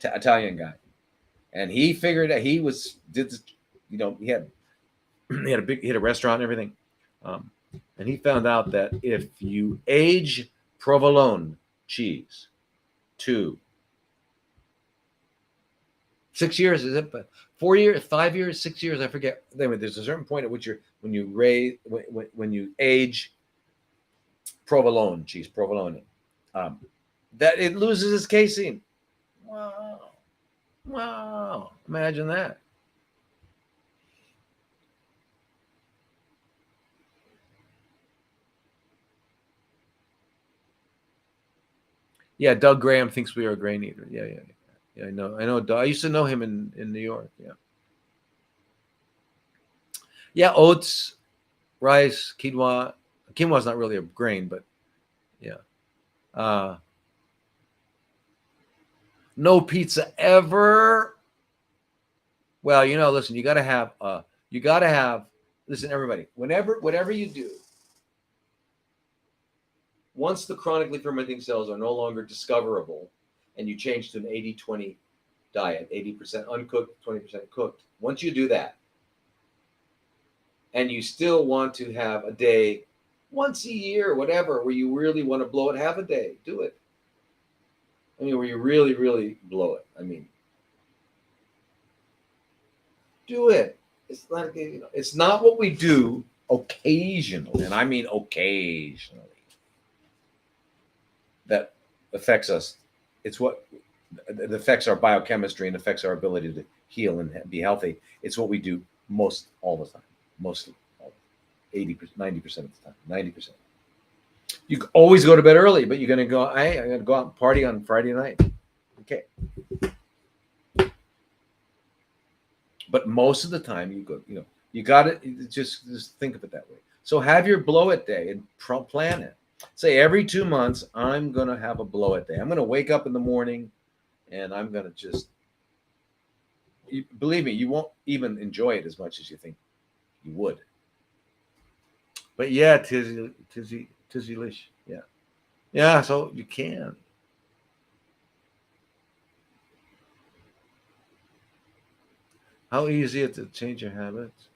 Speaker 2: Italian guy, and he figured out he had he had a restaurant and everything, and he found out that if you age provolone cheese to 6 years, is it? But 4 years, 5 years, 6 years, I forget. Anyway, there's a certain point at which when you age provolone cheese, that it loses its casein. Wow! Imagine that. Yeah, Doug Graham thinks we are a grain eater. Yeah. I know. Doug. I used to know him in New York. Yeah. Yeah, oats, rice, quinoa. Quinoa is not really a grain, but yeah. No pizza ever. Well, listen, you got to have, listen, everybody, whatever you do, once the chronically fermenting cells are no longer discoverable and you change to an 80-20 diet, 80% uncooked, 20% cooked, once you do that, and you still want to have a day once a year, whatever, where you really want to blow it, have a day, do it. I mean, where you really, really blow it. I mean, do it. It's not what we do occasionally, and I mean occasionally, that affects us. It's what it affects our biochemistry and affects our ability to heal and be healthy. It's what we do most all the time, mostly 80%, 90% of the time, 90%. You always go to bed early, but you're gonna go. Hey, I'm gonna go out and party on Friday night. Okay. But most of the time, you got it. Just think of it that way. So have your blow it day and plan it. Say every 2 months, I'm going to have a blow it day. I'm going to wake up in the morning and I'm going to believe me, you won't even enjoy it as much as you think you would. But yeah, tizzy-lish. Yeah. Yeah, so you can. How easy is it to change your habits?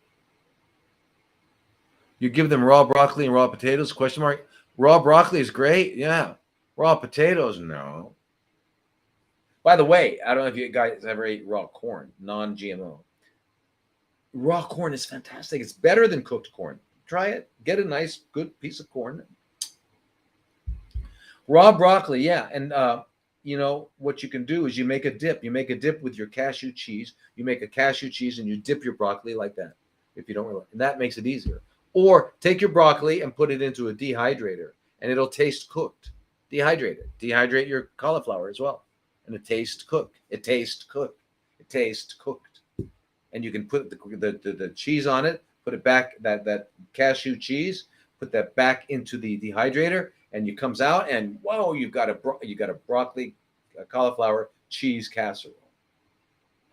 Speaker 2: You give them raw broccoli and raw potatoes? Question mark. Raw broccoli is great. Yeah. Raw potatoes, no. By the way, I don't know if you guys ever ate raw corn, non-GMO. Raw corn is fantastic. It's better than cooked corn. Try it. Get a nice, good piece of corn. Raw broccoli, yeah. And you know what you can do is you make a dip. You make a dip with your cashew cheese. You make a cashew cheese and you dip your broccoli like that. If you don't realize, and that makes it easier. Or take your broccoli and put it into a dehydrator, and it'll taste cooked. Dehydrate it. Dehydrate your cauliflower as well, and it tastes cooked. It tastes cooked. It tastes cooked. And you can put the cheese on it. Put it back, that cashew cheese. Put that back into the dehydrator, and it comes out, and whoa, you got a broccoli, cauliflower cheese casserole.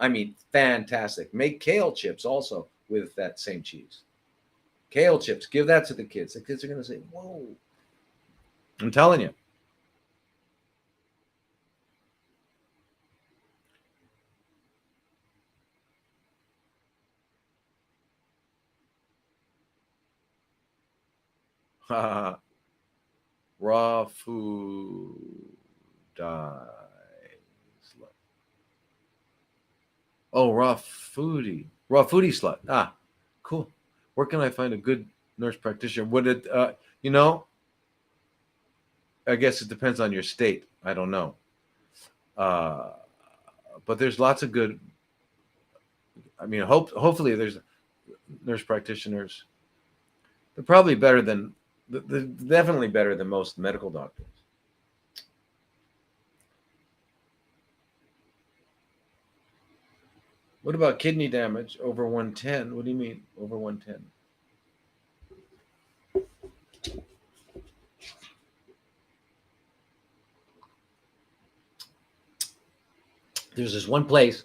Speaker 2: I mean, fantastic. Make kale chips also with that same cheese. Kale chips. Give that to the kids. The kids are going to say, whoa. I'm telling you. Raw food dies. Oh, raw foodie slut. Ah, cool. Where can I find a good nurse practitioner? Would it, you know, I guess it depends on your state. I don't know. But there's lots of good, I mean, hopefully there's nurse practitioners. They're probably better than, they're definitely better than most medical doctors. What about kidney damage over 110? What do you mean over 110? There's this one place,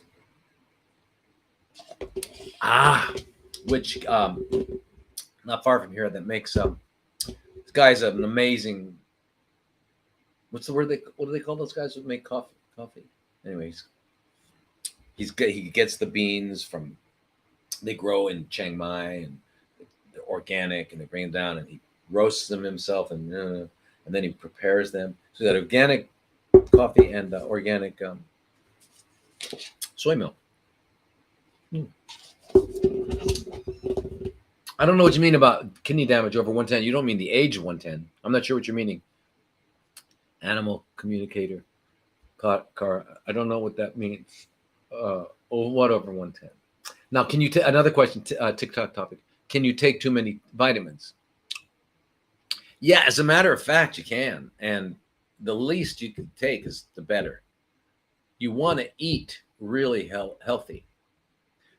Speaker 2: which not far from here, that makes this guy's an amazing. What's the word? What do they call those guys who make coffee? Anyways, he gets the beans from. They grow in Chiang Mai and they're organic, and they bring them down, and he roasts them himself, and then he prepares them. So that organic coffee and organic soy milk. I don't know what you mean about kidney damage over 110. You don't mean the age of 110. I'm not sure what you're meaning. Animal communicator. Car. I don't know what that means. What over 110? Now, can you another question? TikTok topic. Can you take too many vitamins? Yeah, as a matter of fact, you can. And the least you can take is the better. You want to eat really healthy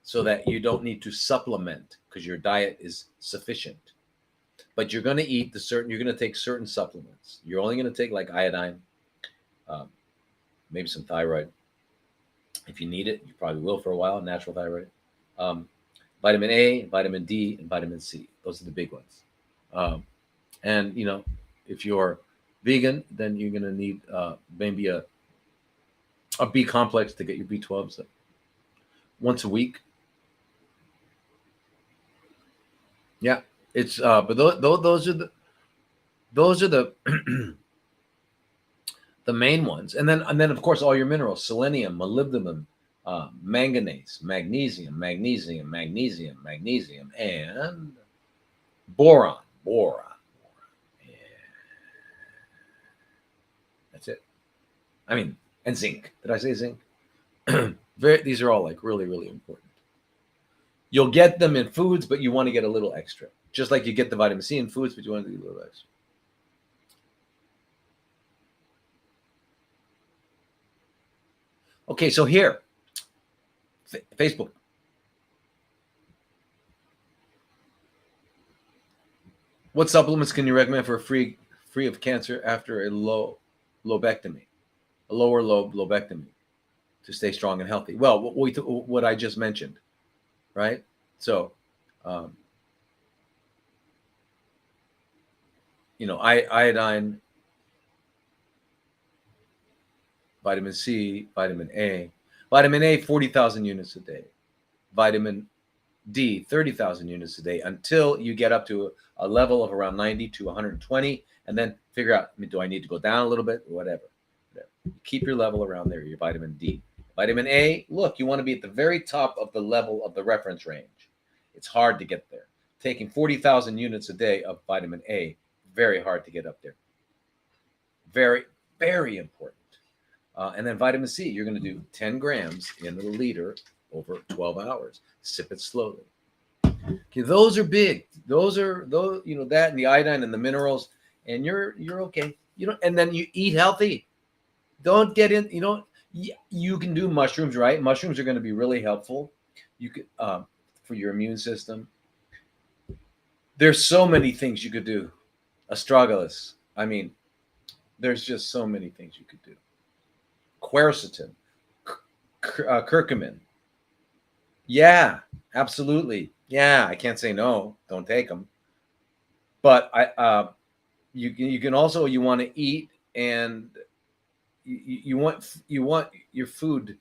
Speaker 2: so that you don't need to supplement because your diet is sufficient. But you're going to eat you're going to take certain supplements. You're only going to take like iodine, maybe some thyroid. If you need it, you probably will for a while, natural thyroid. Vitamin A, vitamin D, and vitamin C. Those are the big ones. And, you know, if you're vegan, then you're going to need maybe a B complex to get your B12s once a week. Yeah, it's but those are the the main ones, and then of course all your minerals: selenium, molybdenum, manganese, magnesium, and boron. Yeah. That's it. I mean, and zinc. Did I say zinc? These are all like really, really important. You'll get them in foods, but you want to get a little extra. Just like you get the vitamin C in foods, but you want to get a little extra. Okay, so here, Facebook. What supplements can you recommend for free of cancer after a lobectomy, a lower lobe lobectomy, to stay strong and healthy? Well, what I just mentioned, right? So, you know, iodine, vitamin C, vitamin A. Vitamin A, 40,000 units a day. Vitamin D, 30,000 units a day, until you get up to a level of around 90 to 120, and then figure out, do I need to go down a little bit or whatever. Keep your level around there, your vitamin D. Vitamin A, look, you want to be at the very top of the level of the reference range. It's hard to get there. Taking 40,000 units a day of vitamin A, very hard to get up there. Very, very important. And then vitamin C, you're going to do 10 grams in a liter over 12 hours. Sip it slowly. Okay, those are big. Those, that and the iodine and the minerals, and you're okay. And then you eat healthy. Don't get in. You can do mushrooms, right? Mushrooms are going to be really helpful. You could for your immune system. There's so many things you could do. Astragalus. I mean, there's just so many things you could do. Quercetin, curcumin. Yeah, absolutely. Yeah, I can't say no. Don't take them. But you can also, you want to eat, and you want your food.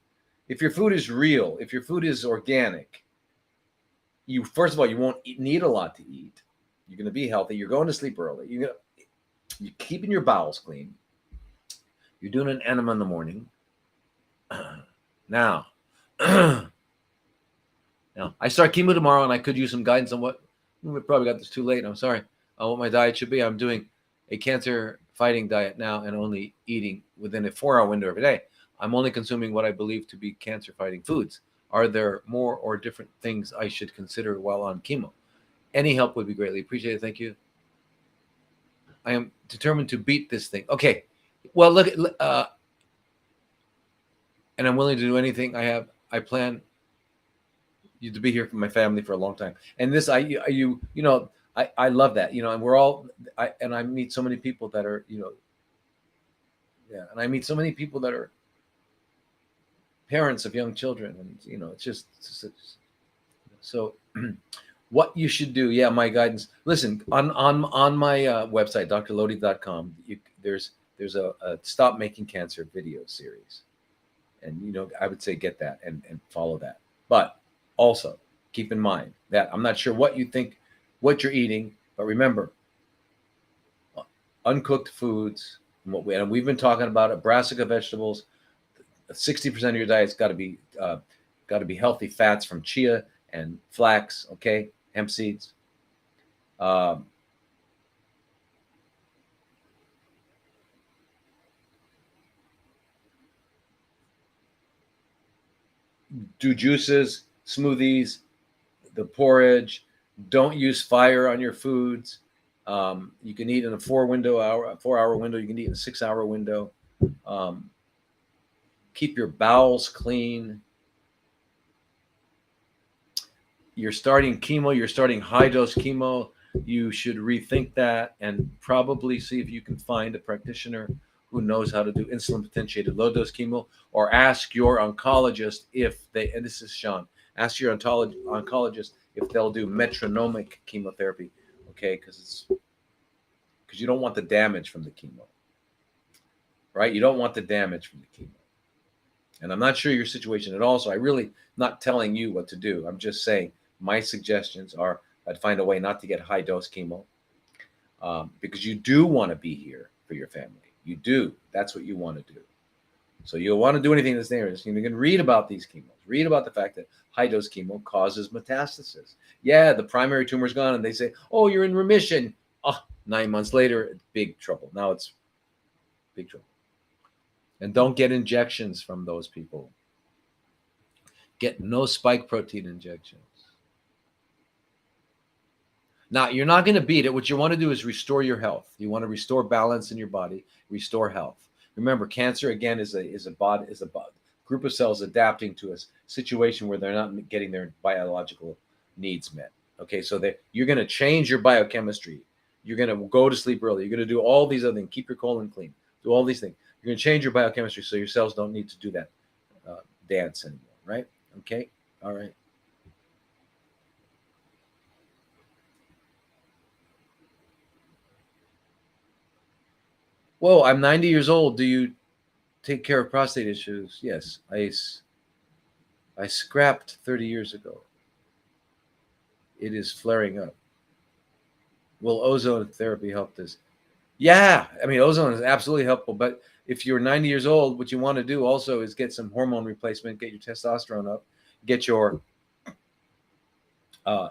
Speaker 2: If your food is real, if your food is organic, you first of all, you won't need a lot to eat. You're going to be healthy. You're going to sleep early. You're keeping your bowels clean. You're doing an enema in the morning. Now, I start chemo tomorrow, and I could use some guidance on what. We probably got this too late. I'm sorry. What my diet should be. I'm doing a cancer fighting diet now, and only eating within a 4-hour window every day. I'm only consuming what I believe to be cancer fighting foods. Are there more or different things I should consider while on chemo? Any help would be greatly appreciated. Thank you. I am determined to beat this thing. Okay. Well, look, and I'm willing to do anything. I plan you to be here for my family for a long time. And this, I love that, and we're all, I meet so many people that are, and I meet so many people that are parents of young children, and it's just so. What you should do, my guidance. Listen, on my website, drlodi.com, there's a Stop Making Cancer video series, and I would say get that and follow that. But also keep in mind that I'm not sure what you think, what you're eating, but remember, uncooked foods, and we've been talking about it, brassica vegetables. 60% of your diet's got to be healthy fats from chia and flax, okay, hemp seeds. Do juices, smoothies, the porridge. Don't use fire on your foods. You can eat in a 4-hour window. You can eat in a 6-hour window. Keep your bowels clean. You're starting chemo. You're starting high dose chemo. You should rethink that and probably see if you can find a practitioner who knows how to do insulin potentiated low dose chemo, or ask your oncologist if they, and this is Sean, ask your oncologist if they'll do metronomic chemotherapy, okay? Because you don't want the damage from the chemo, right? You don't want the damage from the chemo. And I'm not sure your situation at all, so I really not telling you what to do. I'm just saying my suggestions are I'd find a way not to get high dose chemo, because you do want to be here for your family. You do. That's what you want to do. So you'll want to do anything that's dangerous. You can read about these chemos. Read about the fact that high dose chemo causes metastasis. Yeah, the primary tumor's gone, and they say, "Oh, you're in remission." 9 months later, it's big trouble. Now it's big trouble. And don't get injections from those people. Get no spike protein injections. Now, you're not going to beat it. What you want to do is restore your health. You want to restore balance in your body, restore health. Remember, cancer again is a group of cells adapting to a situation where they're not getting their biological needs met. Okay, so you're going to change your biochemistry. You're going to go to sleep early. You're going to do all these other things. Keep your colon clean. Do all these things. You're going to change your biochemistry so your cells don't need to do that dance anymore, right? Okay, all right. Whoa, I'm 90 years old. Do you take care of prostate issues? Yes, I scrapped 30 years ago. It is flaring up. Will ozone therapy help this? Yeah, I mean, ozone is absolutely helpful, but if you're 90 years old, what you want to do also is get some hormone replacement, get your testosterone up, get your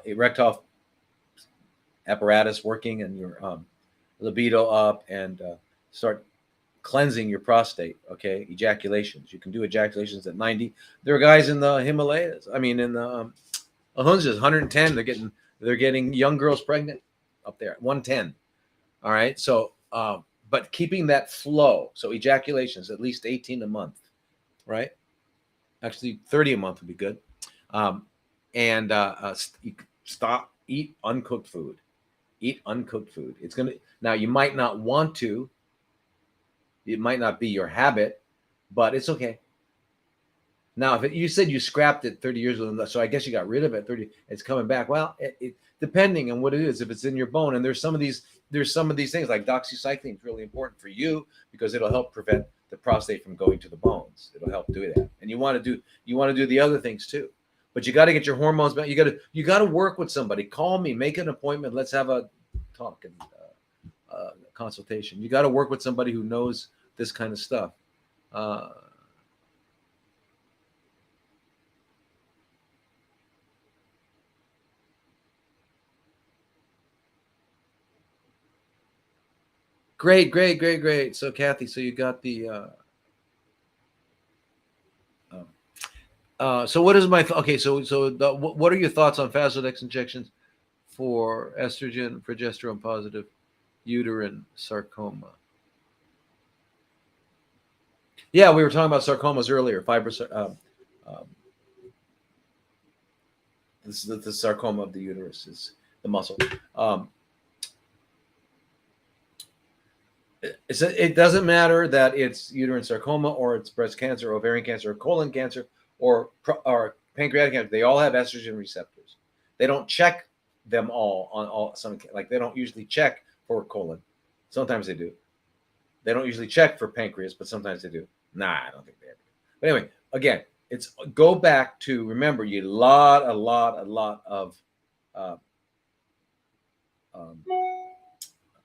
Speaker 2: erectile apparatus working, and your libido up, and start cleansing your prostate. Okay, ejaculations. You can do ejaculations at 90. There are guys in the Himalayas. I mean, in the Hunzas, 110. They're getting young girls pregnant up there at 110. All right. So, but keeping that flow. So ejaculations at least 18 a month, right? Actually, 30 a month would be good. And stop, eat uncooked food. Eat uncooked food. It's gonna, now you might not want to. It might not be your habit, but it's okay. Now, if you said you scrapped it 30 years ago, so I guess you got rid of it 30, it's coming back. Well, depending on what it is, if it's in your bone, and there's some of these things like doxycycline is really important for you because it'll help prevent the prostate from going to the bones. It'll help do that. And you want to do the other things too. But you got to get your hormones back. You got to work with somebody. Call me, make an appointment. Let's have a talk and consultation. You got to work with somebody who knows this kind of stuff. Great. So Kathy, so you got the so what is my okay? So what are your thoughts on Faslodex injections for estrogen, progesterone positive uterine sarcoma? Yeah, we were talking about sarcomas earlier. This is the sarcoma of the uterus, is the muscle. It doesn't matter that it's uterine sarcoma or it's breast cancer, or ovarian cancer, or colon cancer, or pancreatic cancer. They all have estrogen receptors. They don't check them all on all. They don't usually check for colon. Sometimes they do. They don't usually check for pancreas, but sometimes they do. Nah, I don't think they ever do. But anyway, again, it's go back to remember a lot of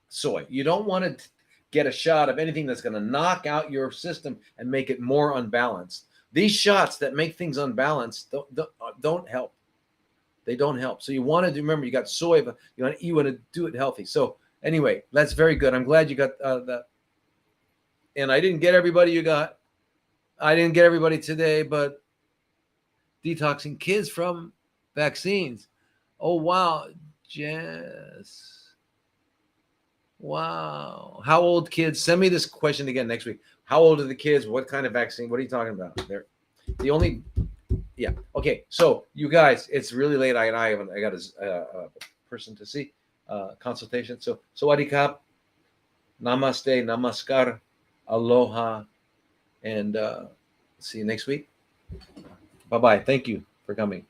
Speaker 2: soy. You don't want to get a shot of anything that's going to knock out your system and make it more unbalanced. These shots that make things unbalanced don't help. They don't help. So you want to remember, you got soy, but you want to do it healthy. So anyway, that's very good. I'm glad you got that. And I didn't get everybody you got. I didn't get everybody today, but detoxing kids from vaccines. Oh, wow. Jess. Wow. How old kids? Send me this question again next week. How old are the kids? What kind of vaccine? What are you talking about? They're the only, yeah. Okay. So you guys, it's really late. I got a person to see, consultation. So Sawadee Kap, Namaste, Namaskar, Aloha, and see you next week. Bye-bye. Thank you for coming.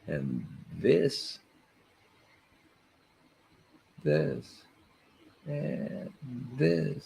Speaker 2: And this, and this.